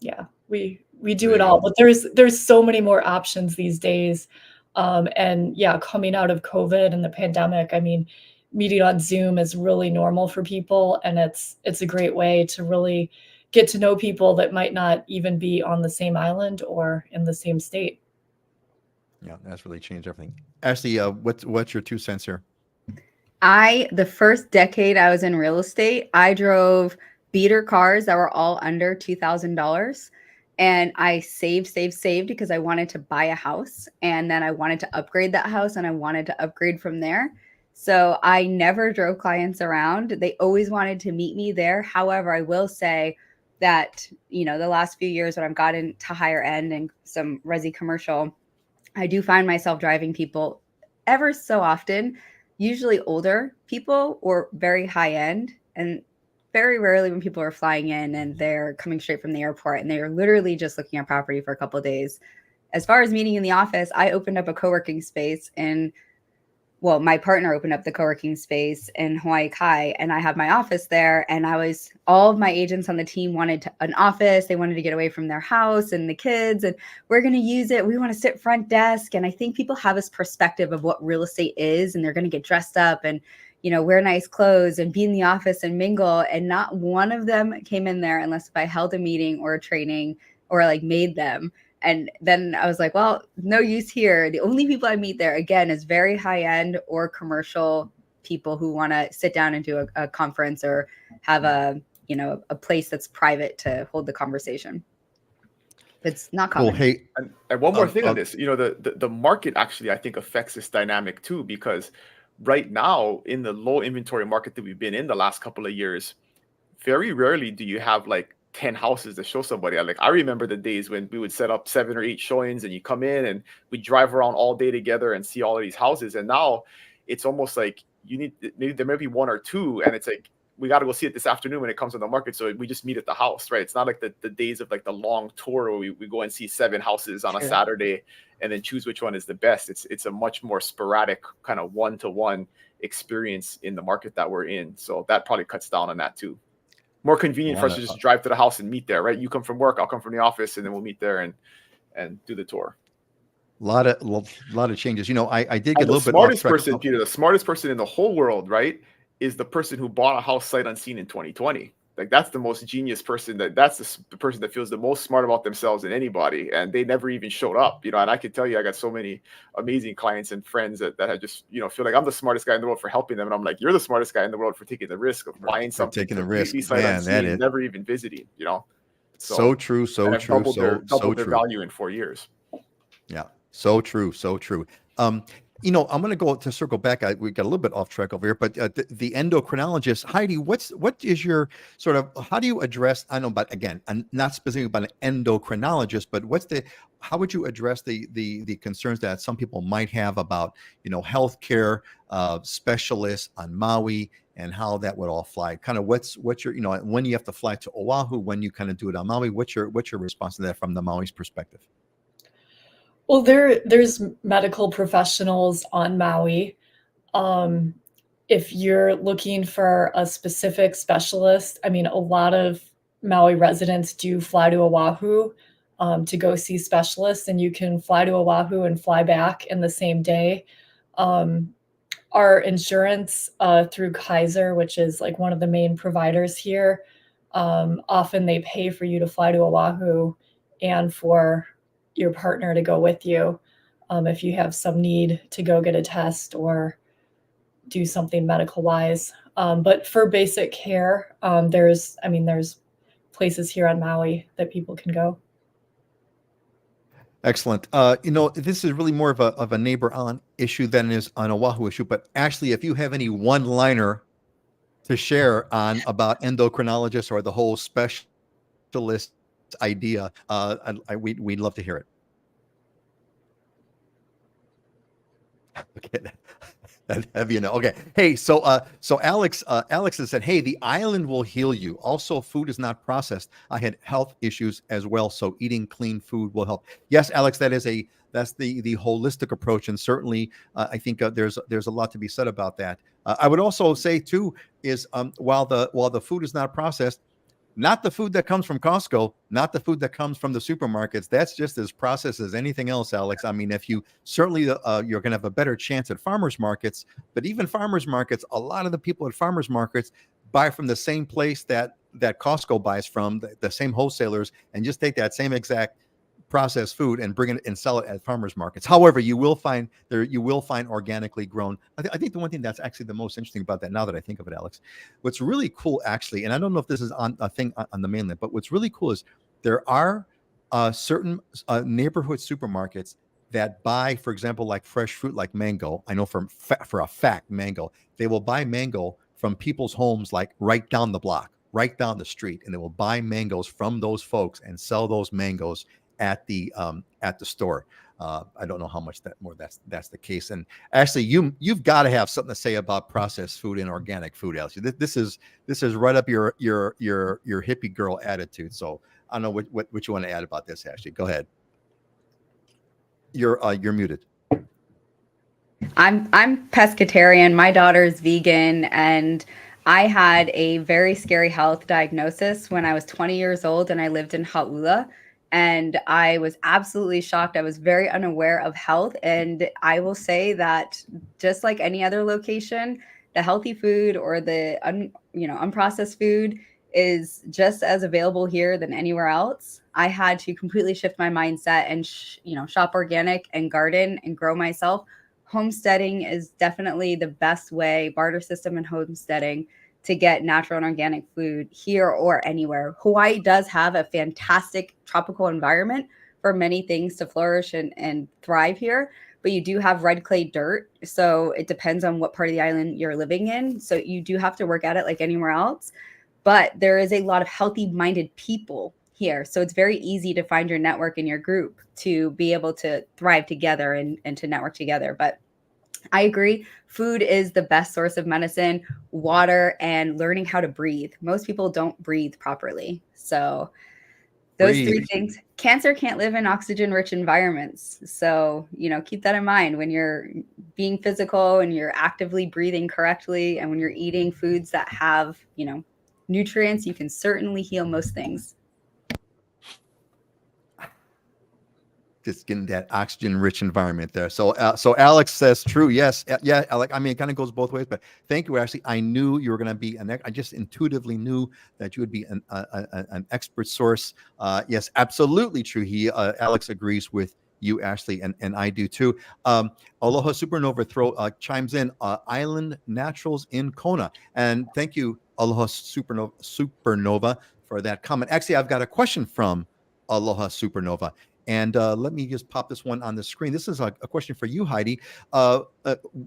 Speaker 2: yeah, we do
Speaker 1: There
Speaker 2: it
Speaker 1: you
Speaker 2: all,
Speaker 1: go.
Speaker 2: but there's so many more options these days. And yeah, coming out of COVID and the pandemic, I mean, meeting on Zoom is really normal for people, and it's a great way to really get to know people that might not even be on the same island or in the same state.
Speaker 1: Yeah, that's really changed everything. Ashley, what's your 2 cents here?
Speaker 4: The first decade I was in real estate, I drove beater cars that were all under $2,000. And I saved because I wanted to buy a house. And then I wanted to upgrade that house and I wanted to upgrade from there. So I never drove clients around. They always wanted to meet me there. However, I will say that, the last few years when I've gotten to higher end and some resi commercial, I do find myself driving people ever so often, usually older people or very high end, and very rarely when people are flying in and they're coming straight from the airport and they're literally just looking at property for a couple of days. As far as meeting in the office, I opened up a co-working space my partner opened up the co-working space in Hawaii Kai, and I have my office there. And all of my agents on the team wanted an office. They wanted to get away from their house and the kids, and we're going to use it. We want to sit front desk. And I think people have this perspective of what real estate is, and they're going to get dressed up and, wear nice clothes and be in the office and mingle. And not one of them came in there unless if I held a meeting or a training or like made them. And then I was like, well, no use here. The only people I meet there, again, is very high end or commercial people who want to sit down and do a conference or have a place that's private to hold the conversation. It's not common.
Speaker 1: Well, hey,
Speaker 3: And one more thing on this, the market actually, I think, affects this dynamic too, because right now in the low inventory market that we've been in the last couple of years, very rarely do you have like 10 houses to show somebody. Like, I remember the days when we would set up 7 or 8 showings and you come in and we drive around all day together and see all of these houses. And now it's almost like maybe there may be 1 or 2, and it's like, we got to go see it this afternoon when it comes on the market. So we just meet at the house, right? It's not like the days of like the long tour where we go and see 7 houses on a Saturday and then choose which one is the best. It's a much more sporadic kind of one-to-one experience in the market that we're in. So that probably cuts down on that too. More convenient for us to just drive to the house and meet there, right? You come from work, I'll come from the office, and then we'll meet there and do the tour.
Speaker 1: A lot of changes. I did get
Speaker 3: And
Speaker 1: a little bit off track.
Speaker 3: Peter, the smartest person in the whole world, right, is the person who bought a house sight unseen in 2020. Like, that's the most genius person. That's the person that feels the most smart about themselves than anybody, and they never even showed up. And I can tell you, I got so many amazing clients and friends that have just feel like I'm the smartest guy in the world for helping them, and I'm like, you're the smartest guy in the world for taking the risk of buying something,
Speaker 1: taking the risk,
Speaker 3: sight
Speaker 1: man.
Speaker 3: unseen,
Speaker 1: That is
Speaker 3: never even visiting.
Speaker 1: So true, so true,
Speaker 3: doubled their value in 4 years.
Speaker 1: Yeah, so true, so true. I'm going to go to circle back. We got a little bit off track over here, but the endocrinologist, Heidi, what is your sort of, how do you address, I know, but again, I'm not specifically about an endocrinologist, but how would you address the concerns that some people might have about, healthcare specialists on Maui and how that would all fly? Kind of what's your, when you have to fly to Oahu, when you kind of do it on Maui, what's your response to that from the Maui's perspective?
Speaker 2: Well, there's medical professionals on Maui. If you're looking for a specific specialist, I mean, a lot of Maui residents do fly to Oahu to go see specialists, and you can fly to Oahu and fly back in the same day. Our insurance through Kaiser, which is like one of the main providers here, often they pay for you to fly to Oahu and for your partner to go with you if you have some need to go get a test or do something medical wise. But for basic care, there's places here on Maui that people can go.
Speaker 1: Excellent. This is really more of a neighbor on issue than it is an Oahu issue. But Ashley, if you have any one-liner to share on about endocrinologists or the whole specialist idea, we'd love to hear it. Okay, that heavy enough. Okay. Hey, so Alex has said, hey, the island will heal you. Also, food is not processed. I had health issues as well, so eating clean food will help. Yes, Alex, that's the holistic approach, and certainly I think there's a lot to be said about that. I would also say too is while the food is not processed, not the food that comes from Costco, not the food that comes from the supermarkets. That's just as processed as anything else, Alex. I mean, if you certainly you're going to have a better chance at farmers markets, but even farmers markets, a lot of the people at farmers markets buy from the same place that Costco buys from, the same wholesalers, and just take that same exact processed food and bring it and sell it at farmers markets. However, you will find organically grown. I think the one thing that's actually the most interesting about that, now that I think of it, Alex, what's really cool actually, and I don't know if this is on a thing on the mainland, but what's really cool is there are certain neighborhood supermarkets that buy, for example, like fresh fruit, like mango. I know for a fact, mango. They will buy mango from people's homes, like right down the block, right down the street, and they will buy mangoes from those folks and sell those mangoes at the store. I don't know how much that's the case. And actually, you've got to have something to say about processed food and organic food, Ashley. This is right up your hippie girl attitude. So I don't know what you want to add about this, Ashley. Go ahead. You're muted.
Speaker 4: I'm pescatarian. My daughter's vegan, and I had a very scary health diagnosis when I was 20 years old, and I lived in Hauula. And I was absolutely shocked. I was very unaware of health. And I will say that just like any other location, the healthy food or the unprocessed food is just as available here than anywhere else. I had to completely shift my mindset and shop organic and garden and grow myself. Homesteading is definitely the best way, barter system and homesteading, to get natural and organic food here or anywhere. Hawaii does have a fantastic tropical environment for many things to flourish and thrive here, but you do have red clay dirt. So it depends on what part of the island you're living in. So you do have to work at it like anywhere else. But there is a lot of healthy minded people here. So it's very easy to find your network and your group to be able to thrive together and to network together. But I agree. Food is the best source of medicine, water, and learning how to breathe. Most people don't breathe properly. So those three things. Cancer can't live in oxygen-rich environments. So, keep that in mind when you're being physical and you're actively breathing correctly, and when you're eating foods that have, nutrients, you can certainly heal most things.
Speaker 1: Just getting that oxygen-rich environment there. So Alex says true. Yes, yeah, Alex. I mean, it kind of goes both ways, but thank you, Ashley. I knew you were going to be I just intuitively knew that you would be an expert source. Yes, absolutely true. Alex agrees with you, Ashley, and I do too. Aloha Supernova chimes in. Island Naturals in Kona, and thank you, Aloha Supernova, for that comment. Actually, I've got a question from Aloha Supernova. And let me just pop this one on the screen. This is a question for you, Heidi.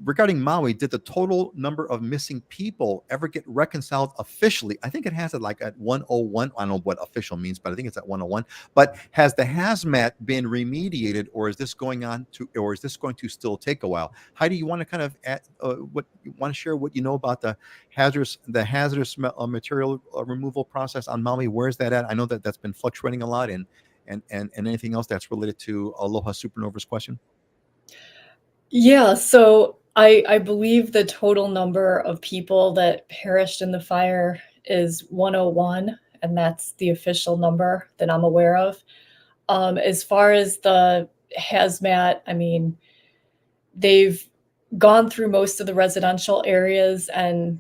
Speaker 1: Regarding Maui, did the total number of missing people ever get reconciled officially? I think it has it like at 101. I don't know what official means, but I think it's at 101. But has the hazmat been remediated, or is this going to still take a while? Heidi, you want to kind of share what you know about the hazardous material removal process on Maui? Where is that at? I know that's been fluctuating a lot, and anything else that's related to Aloha Supernova's question?
Speaker 2: Yeah, so I believe the total number of people that perished in the fire is 101, and that's the official number that I'm aware of. As far as the hazmat, I mean, they've gone through most of the residential areas, and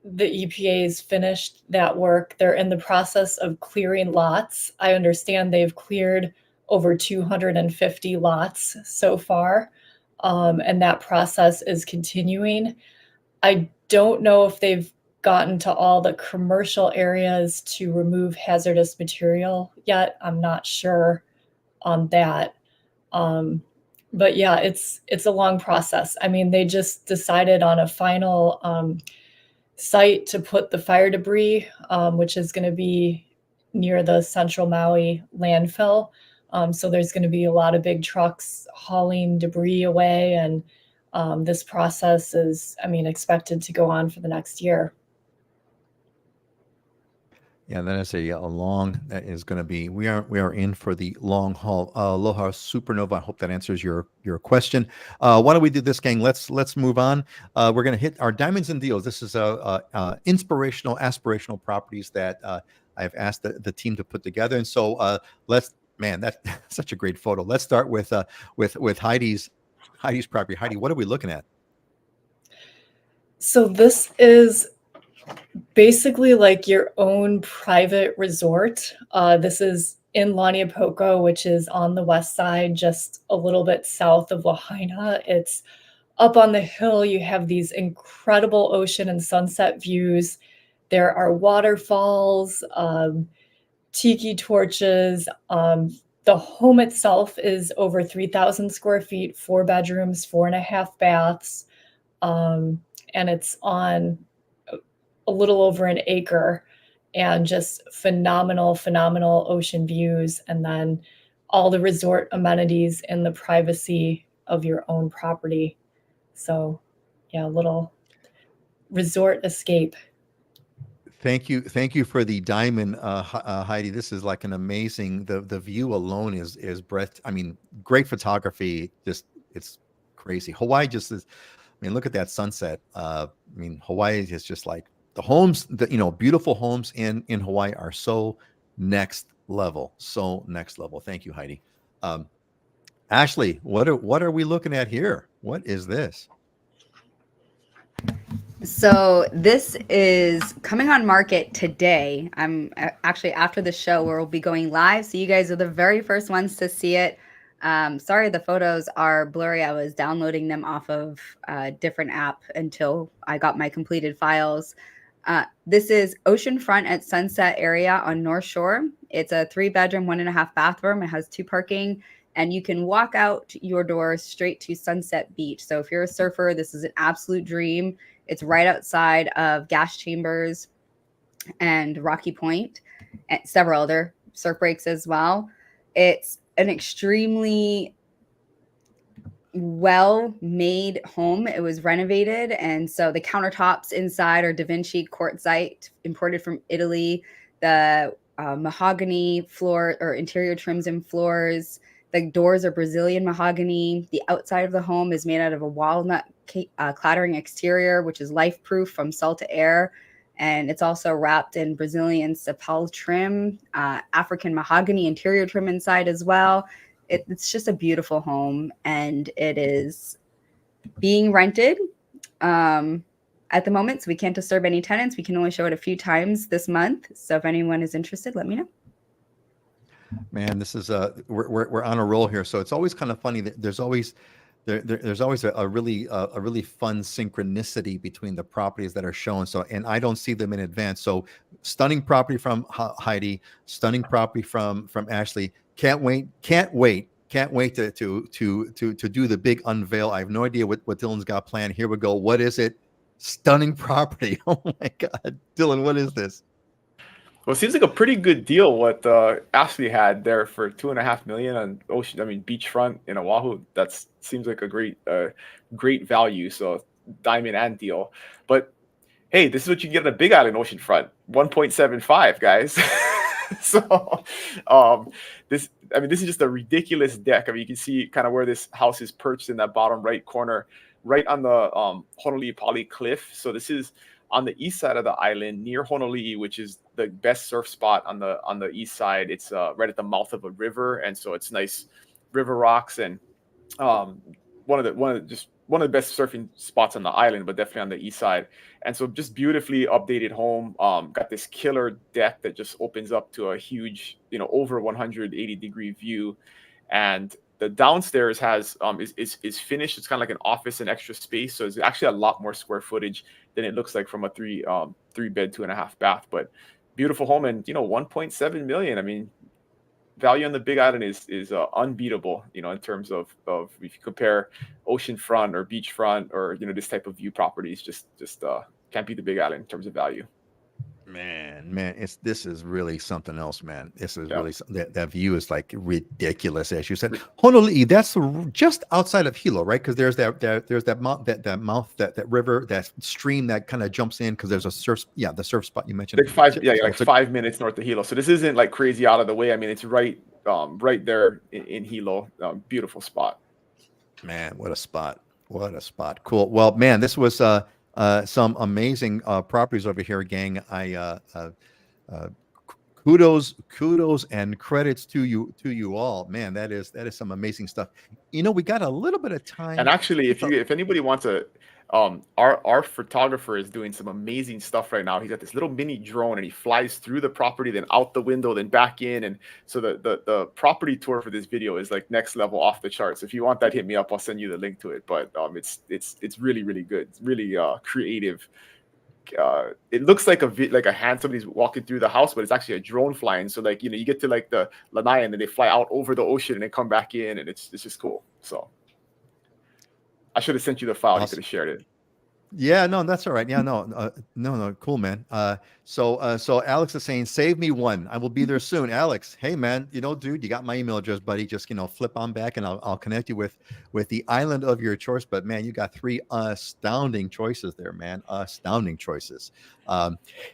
Speaker 2: the EPA's finished that work. They're in the process of clearing lots. I understand they've cleared over 250 lots so far, and that process is continuing. I don't know if they've gotten to all the commercial areas to remove hazardous material yet. I'm not sure on that. But yeah, it's a long process. I mean, they just decided on a final site to put the fire debris, which is going to be near the Central Maui landfill. So there's going to be a lot of big trucks hauling debris away, and This process is, I mean, expected to go on for the next year.
Speaker 1: Yeah, that is a long, that is going to be, we are in for the long haul. Aloha Supernova. I hope that answers your question. Why don't we do this, gang? Let's move on. We're going to hit our diamonds and deals. This is inspirational, aspirational properties that I've asked the team to put together. And so man, that's such a great photo. Let's start with Heidi's property. Heidi, what are we looking at?
Speaker 2: So this is basically like your own private resort. This is in Laniapoko, which is on the west side, just a little bit south of Lahaina. It's up on the hill. You have these incredible ocean and sunset views. There are waterfalls, tiki torches. The home itself is over 3,000 square feet, 4 bedrooms, 4.5 baths. And it's on a little over an acre, and just phenomenal ocean views, and then all the resort amenities in the privacy of your own property. So yeah, a little resort escape.
Speaker 1: Thank you for the diamond, Heidi. This is like an amazing. The view alone is breath. I mean, great photography. Just it's crazy. Hawaii just is. I mean, look at that sunset. I mean, Hawaii is just like the homes. Beautiful homes in Hawaii are so next level. So next level. Thank you, Heidi. Ashley, what are we looking at here? What is this?
Speaker 4: So this is coming on market today. I'm actually after the show where we'll be going live. So you guys are the very first ones to see it. Sorry, the photos are blurry. I was downloading them off of a different app until I got my completed files. This is oceanfront at Sunset area on North Shore. It's a 3-bedroom, 1.5 bathroom. It has 2 parking, and you can walk out your door straight to Sunset Beach. So if you're a surfer, this is an absolute dream. It's right outside of Gas Chambers and Rocky Point, and several other surf breaks as well. It's an extremely well-made home. It was renovated, and so the countertops inside are Da Vinci quartzite, imported from Italy. The mahogany floor or interior trims and floors. The doors are Brazilian mahogany. The outside of the home is made out of a walnut claddering exterior, which is life-proof from salt to air. And it's also wrapped in Brazilian sapel trim, African mahogany interior trim inside as well. It's just a beautiful home, and it is being rented at the moment. So we can't disturb any tenants. We can only show it a few times this month. So if anyone is interested, let me know.
Speaker 1: Man, this is we're on a roll here. So it's always kind of funny that there's always a really fun synchronicity between the properties that are shown. So, and I don't see them in advance. So stunning property from Heidi, stunning property from Ashley. Can't wait to do the big unveil. I have no idea what Dylan's got planned. Here we go. What is it? Stunning property. Oh my God, Dylan, what is this?
Speaker 3: Well, it seems like a pretty good deal what Ashley had there for $2.5 million on beachfront in Oahu. That seems like a great value. So diamond and deal. But hey, this is what you get on a Big Island oceanfront, 1.75, guys. So this is just a ridiculous deck. I mean, you can see kind of where this house is perched in that bottom right corner, right on the Honolulu Cliff. So this is on the east side of the island near Honolulu, which is the best surf spot on the east side. It's right at the mouth of a river, and so it's nice river rocks, and one of the best surfing spots on the island, but definitely on the east side. And so just beautifully updated home. Got this killer deck that just opens up to a huge, over 180-degree view, and the downstairs has is finished. It's kind of like an office and extra space, so it's actually a lot more square footage than it looks like from a 3-bed, 2.5 bath. But beautiful home, and 1.7 million. I mean, value on the Big Island is unbeatable. In terms of if you compare oceanfront or beachfront or this type of view properties, just can't beat the Big Island in terms of value.
Speaker 1: Man, this is really something else, man. This is
Speaker 3: Yeah.
Speaker 1: really that view is like ridiculous, as you said. Honolulu, that's just outside of Hilo, right? Because there's that mouth, that river, that stream that kind of jumps in because there's a surf, the surf spot you mentioned.
Speaker 3: Like 5 minutes north of Hilo. So this isn't like crazy out of the way. I mean, it's right there in Hilo. Beautiful spot.
Speaker 1: Man, what a spot. What a spot. Cool. Well, man, this was some amazing properties over here, gang. Kudos and credits to you all. Man, that is some amazing stuff. We got a little bit of time.
Speaker 3: And actually, if anybody wants to, our photographer is doing some amazing stuff right now. He's got this little mini drone and he flies through the property, then out the window, then back in. And so the property tour for this video is like next level, off the charts. If you want that, hit me up. I'll send you the link to it. But it's really, really good. It's really creative. It looks like a hand, somebody's walking through the house, but it's actually a drone flying. So like, you get to like the Lanai and then they fly out over the ocean and then come back in, and it's just cool. So I should have sent you the file. Awesome. You could have shared it.
Speaker 1: Yeah, no, that's all right. Yeah, no, cool, man. So Alex is saying, save me one. I will be there soon. Alex, hey, man, dude, you got my email address, buddy. Just, flip on back and I'll connect you with the island of your choice. But man, you got 3 astounding choices there, man. Astounding choices.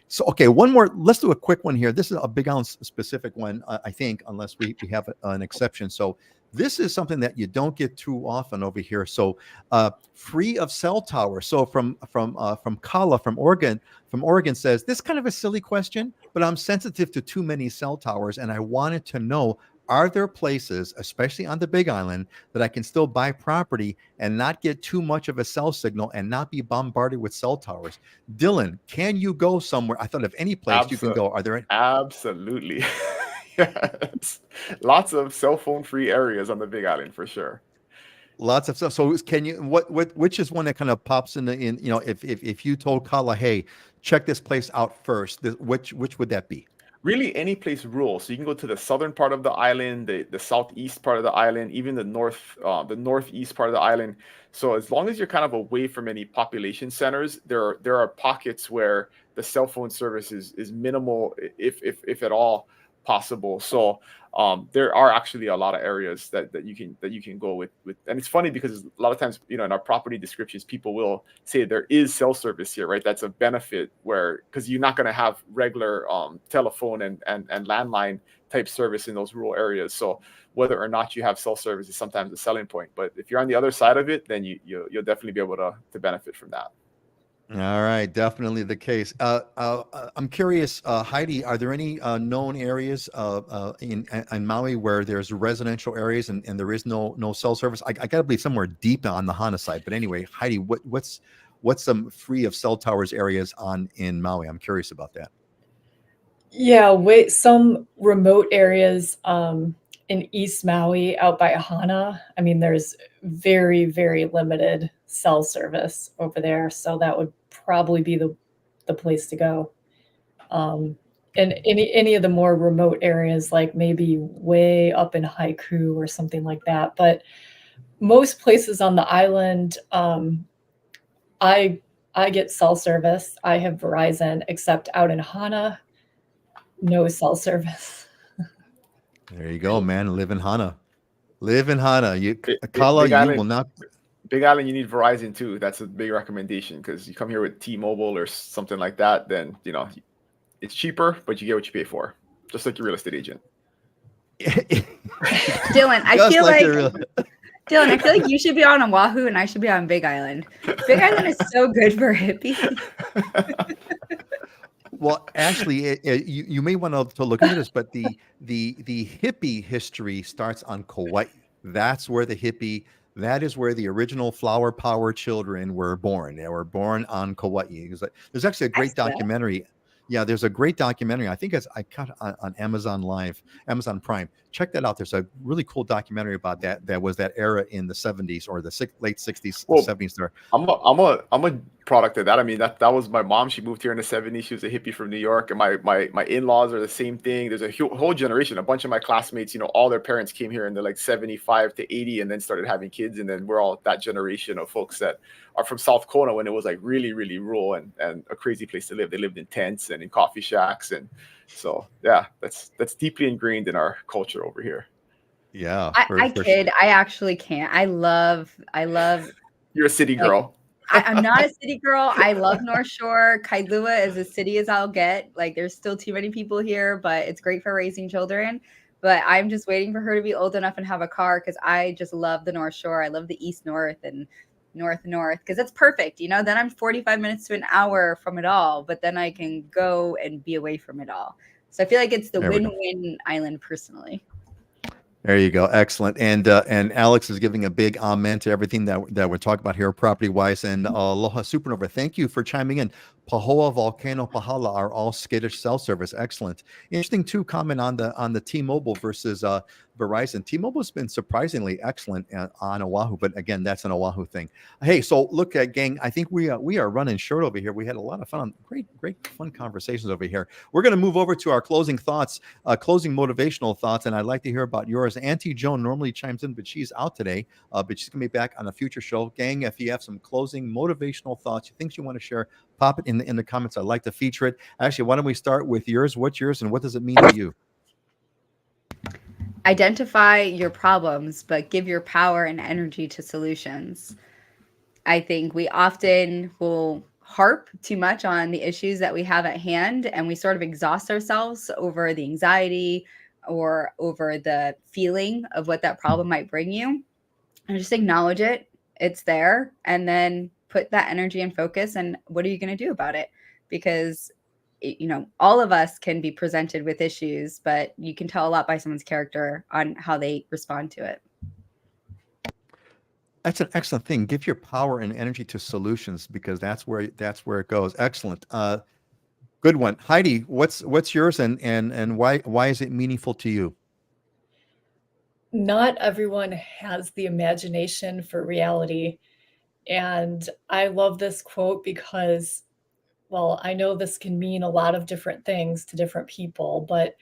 Speaker 1: So, okay, one more. Let's do a quick one here. This is a Big Island specific one, I think, unless we have an exception. So this is something that you don't get too often over here. So free of cell towers. So from Kala from Oregon says, this is kind of a silly question, but I'm sensitive to too many cell towers. And I wanted to know, are there places, especially on the Big Island, that I can still buy property and not get too much of a cell signal and not be bombarded with cell towers? Dylan, can you go somewhere? I thought of any place you can go. Are there any?
Speaker 3: Absolutely. Yes, lots of cell phone free areas on the Big Island for sure.
Speaker 1: Lots of stuff. So can you which is one that kind of pops in if you told Kala, hey, check this place out first, which would that be?
Speaker 3: Really any place rural. So you can go to the southern part of the island, the southeast part of the island, even the northeast part of the island. So as long as you're kind of away from any population centers, there are pockets where the cell phone service is minimal, if at all possible. So there are actually a lot of areas that you can go with, and it's funny because a lot of times, in our property descriptions, people will say there is cell service here, right? That's a benefit because you're not going to have regular telephone and landline type service in those rural areas. So whether or not you have cell service is sometimes a selling point. But if you're on the other side of it, then you'll definitely be able to benefit from that.
Speaker 1: All right, definitely the case. I'm curious, Heidi, are there any known areas in Maui where there's residential areas and there is no cell service? I gotta be somewhere deep on the Hana side, but anyway, Heidi, what's some free of cell towers areas in Maui? I'm curious about that.
Speaker 2: Yeah, some remote areas in East Maui out by Hana. I mean, there's very, very limited cell service over there, so that would probably be the place to go. And any of the more remote areas, like maybe way up in Haiku or something like that. But most places on the island, I get cell service. I have Verizon, except out in Hana, no cell service.
Speaker 1: There you go, man. Live in Hana.
Speaker 3: Kala,
Speaker 1: you will not.
Speaker 3: Big Island, you need Verizon too. That's a big recommendation because you come here with T-Mobile or something like that, then it's cheaper, but you get what you pay for, just like your real estate agent.
Speaker 4: Dylan, I feel like you should be on Oahu and I should be on Big Island. Big Island is so good for hippies.
Speaker 1: Well, actually, you may want to look into this, but the hippie history starts on Kauai. That is where the original flower power children were born. They were born on Kauai. There's actually a great documentary. Yeah, there's a great documentary. I think I caught it on Amazon Prime. Check that out. There's a really cool documentary about that. That was that era in the 70s or the late 60s, 70s. There.
Speaker 3: I'm a product of that. I mean, that was my mom. She moved here in the 70s. She was a hippie from New York. And my in-laws are the same thing. There's a whole generation. A bunch of my classmates, all their parents came here in the like 75 to 80 and then started having kids. And then we're all that generation of folks that are from South Kona when it was like really, really rural and a crazy place to live. They lived in tents and in coffee shacks. And so, yeah, that's deeply ingrained in our culture over here.
Speaker 1: Yeah.
Speaker 4: I kid. I actually can't. I love.
Speaker 3: You're a city girl.
Speaker 4: I'm not a city girl. I love North Shore. Kailua is as city as I'll get. Like, there's still too many people here, but it's great for raising children. But I'm just waiting for her to be old enough and have a car because I just love the North Shore. I love the East North and North because it's perfect. Then I'm 45 minutes to an hour from it all, but then I can go and be away from it all. So I feel like it's the win-win island personally.
Speaker 1: There you go. Excellent. And Alex is giving a big amen to everything that we're talking about here, property wise. And Aloha Supernova, thank you for chiming in. Pahoa, Volcano, Pahala are all skittish cell service. Excellent. Interesting too. Comment on the T-Mobile versus Verizon. T-Mobile's been surprisingly excellent on Oahu, but again, that's an Oahu thing. Hey, so look, gang, I think we are running short over here. We had a lot of fun, great fun conversations over here. We're going to move over to our closing thoughts, closing motivational thoughts, and I'd like to hear about yours. Auntie Joan normally chimes in, but she's out today, but she's going to be back on a future show. Gang, if you have some closing motivational thoughts, things you want to share, pop it in the comments. I'd like to feature it. Actually, why don't we start with yours? What's yours, and what does it mean to you?
Speaker 4: Identify your problems, but give your power and energy to solutions. I think we often will harp too much on the issues that we have at hand, and we sort of exhaust ourselves over the anxiety or over the feeling of what that problem might bring you. And just acknowledge it. It's there. And then put that energy and focus. And what are you going to do about it? Because all of us can be presented with issues, but you can tell a lot by someone's character on how they respond to it.
Speaker 1: That's an excellent thing. Give your power and energy to solutions, because that's where it goes. Excellent. Good one. Heidi, what's yours and why is it meaningful to you?
Speaker 2: Not everyone has the imagination for reality. And I love this quote because, well, I know this can mean a lot of different things to different people, but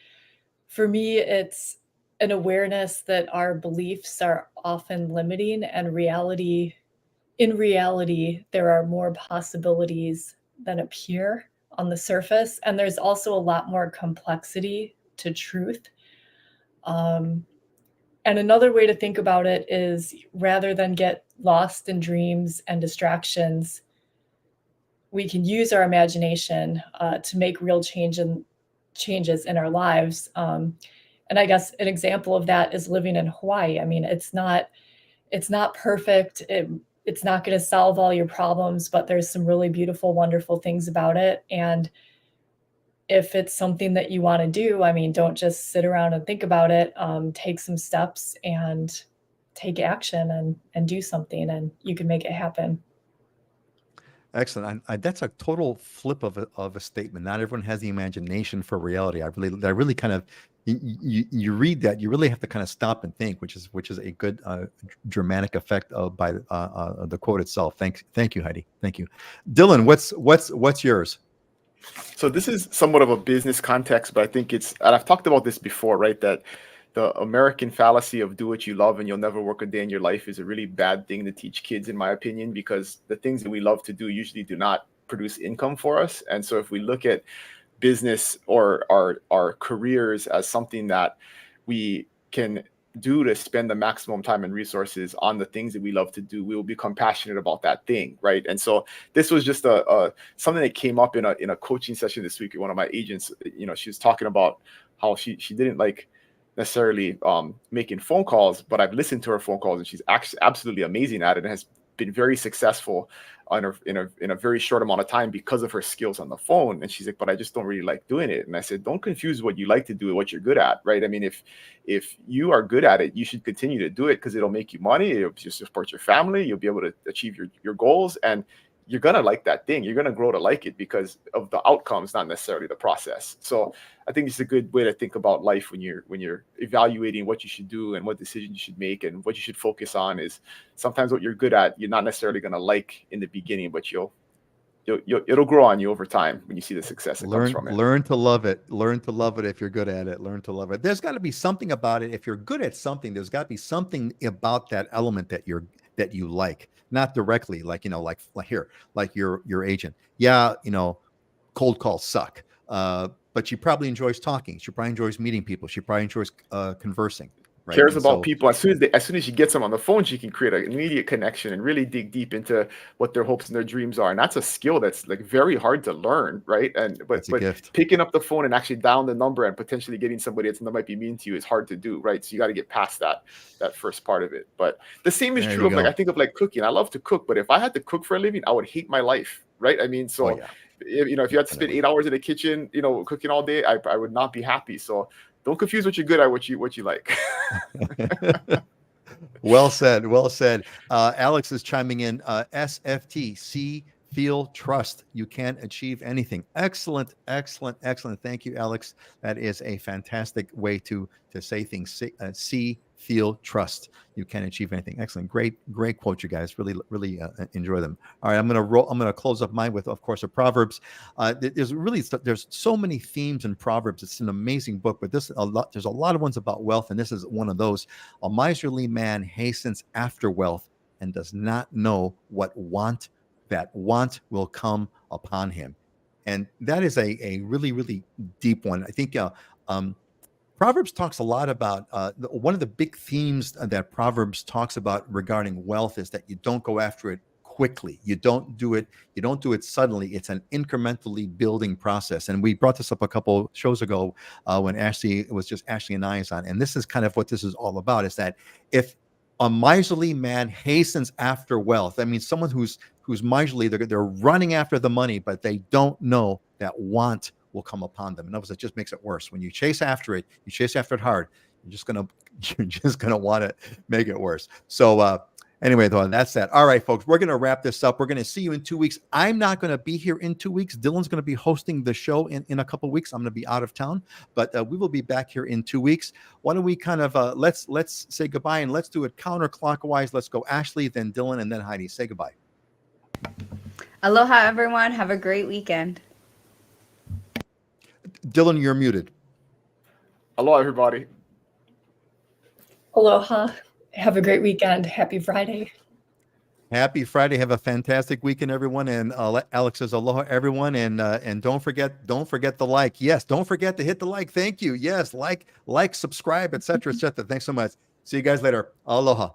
Speaker 2: for me, it's an awareness that our beliefs are often limiting, and in reality, there are more possibilities than appear on the surface. And there's also a lot more complexity to truth. And another way to think about it is, rather than get lost in dreams and distractions, we can use our imagination to make real changes in our lives. And I guess an example of that is living in Hawaii. I mean, it's not perfect. It's not going to solve all your problems, but there's some really beautiful, wonderful things about it. And if it's something that you want to do, I mean, don't just sit around and think about it. Take some steps and take action and do something, and you can make it happen.
Speaker 1: Excellent. That's a total flip of a statement. Not everyone has the imagination for reality. I really kind of, you read that, you really have to kind of stop and think, which is a good dramatic effect by the quote itself. Thank you, Heidi. Thank you, Dylan. What's yours?
Speaker 3: So this is somewhat of a business context, but I think and I've talked about this before, right? That the American fallacy of do what you love and you'll never work a day in your life is a really bad thing to teach kids, in my opinion, because the things that we love to do usually do not produce income for us. And so if we look at business or our careers as something that we can do to spend the maximum time and resources on the things that we love to do, we will become passionate about that thing, right? And so this was just something that came up in a coaching session this week with one of my agents. She was talking about how she didn't like necessarily making phone calls, but I've listened to her phone calls and she's absolutely amazing at it and has been very successful in a very short amount of time because of her skills on the phone. And she's like, but I just don't really like doing it. And I said, don't confuse what you like to do with what you're good at, right? I mean, if you are good at it, you should continue to do it because it'll make you money. It'll just support your family. You'll be able to achieve your goals, and you're going to like that thing. You're going to grow to like it because of the outcomes, not necessarily the process. So I think it's a good way to think about life when you're evaluating what you should do and what decisions you should make and what you should focus on. Is sometimes what you're good at, you're not necessarily going to like in the beginning, but you'll it'll grow on you over time when you see the success that comes from it.
Speaker 1: Learn to love it. Learn to love it if you're good at it. Learn to love it. There's got to be something about it. If you're good at something, there's got to be something about that element that you like. Not directly, like like your agent. Yeah, cold calls suck. But she probably enjoys talking. She probably enjoys meeting people. She probably enjoys conversing. Right?
Speaker 3: Cares about people. As soon as she gets them on the phone, she can create an immediate connection and really dig deep into what their hopes and their dreams are. And that's a skill that's like very hard to learn, right? But picking up the phone and actually dialing the number and potentially getting somebody that might be mean to you is hard to do, right? So you got to get past that first part of it. But the same is true of I think of like cooking. I love to cook, but if I had to cook for a living, I would hate my life, right? I mean, so if you had to spend 8 hours in the kitchen, cooking all day, I would not be happy. So don't confuse what you're good at, what you like.
Speaker 1: Well said. Well said. Alex is chiming in. SFT, see, feel, trust. You can achieve anything. Excellent, excellent, excellent. Thank you, Alex. That is a fantastic way to say things. See, feel, trust. You can achieve anything. Excellent. Great quote, you guys. Really, really enjoy them. All right, I'm gonna close up mine with, of course, a Proverbs. There's so many themes in Proverbs. It's an amazing book, but there's a lot of ones about wealth, and this is one of those. A miserly man hastens after wealth and does not know that want will come upon him. And that is a really, really deep one. I think Proverbs talks a lot about one of the big themes that Proverbs talks about regarding wealth is that you don't go after it quickly. You don't do it suddenly. It's an incrementally building process. And we brought this up a couple shows ago when Ashley and I is on. And this is kind of what this is all about, is that if a miserly man hastens after wealth, that means someone who's miserly, they're running after the money, but they don't know that want will come upon them. In other words, it just makes it worse. When you chase after it hard, you're just gonna want to make it worse. So anyway, though, that's that. All right, folks, we're gonna wrap this up. We're gonna see you in 2 weeks. I'm not gonna be here in 2 weeks. Dylan's gonna be hosting the show in a couple of weeks. I'm gonna be out of town, but we will be back here in 2 weeks. Why don't we kind of let's say goodbye, and let's do it counterclockwise. Let's go Ashley, then Dylan, and then Heidi. Say goodbye.
Speaker 4: Aloha, everyone. Have a great weekend.
Speaker 1: Dylan, you're muted.
Speaker 3: Aloha, everybody.
Speaker 2: Aloha. Have a great weekend. Happy Friday.
Speaker 1: Happy Friday. Have a fantastic weekend, everyone. And Alex says aloha, everyone. And don't forget the like. Yes, don't forget to hit the like. Thank you. Yes, like, subscribe, etc., etc. Thanks so much. See you guys later. Aloha.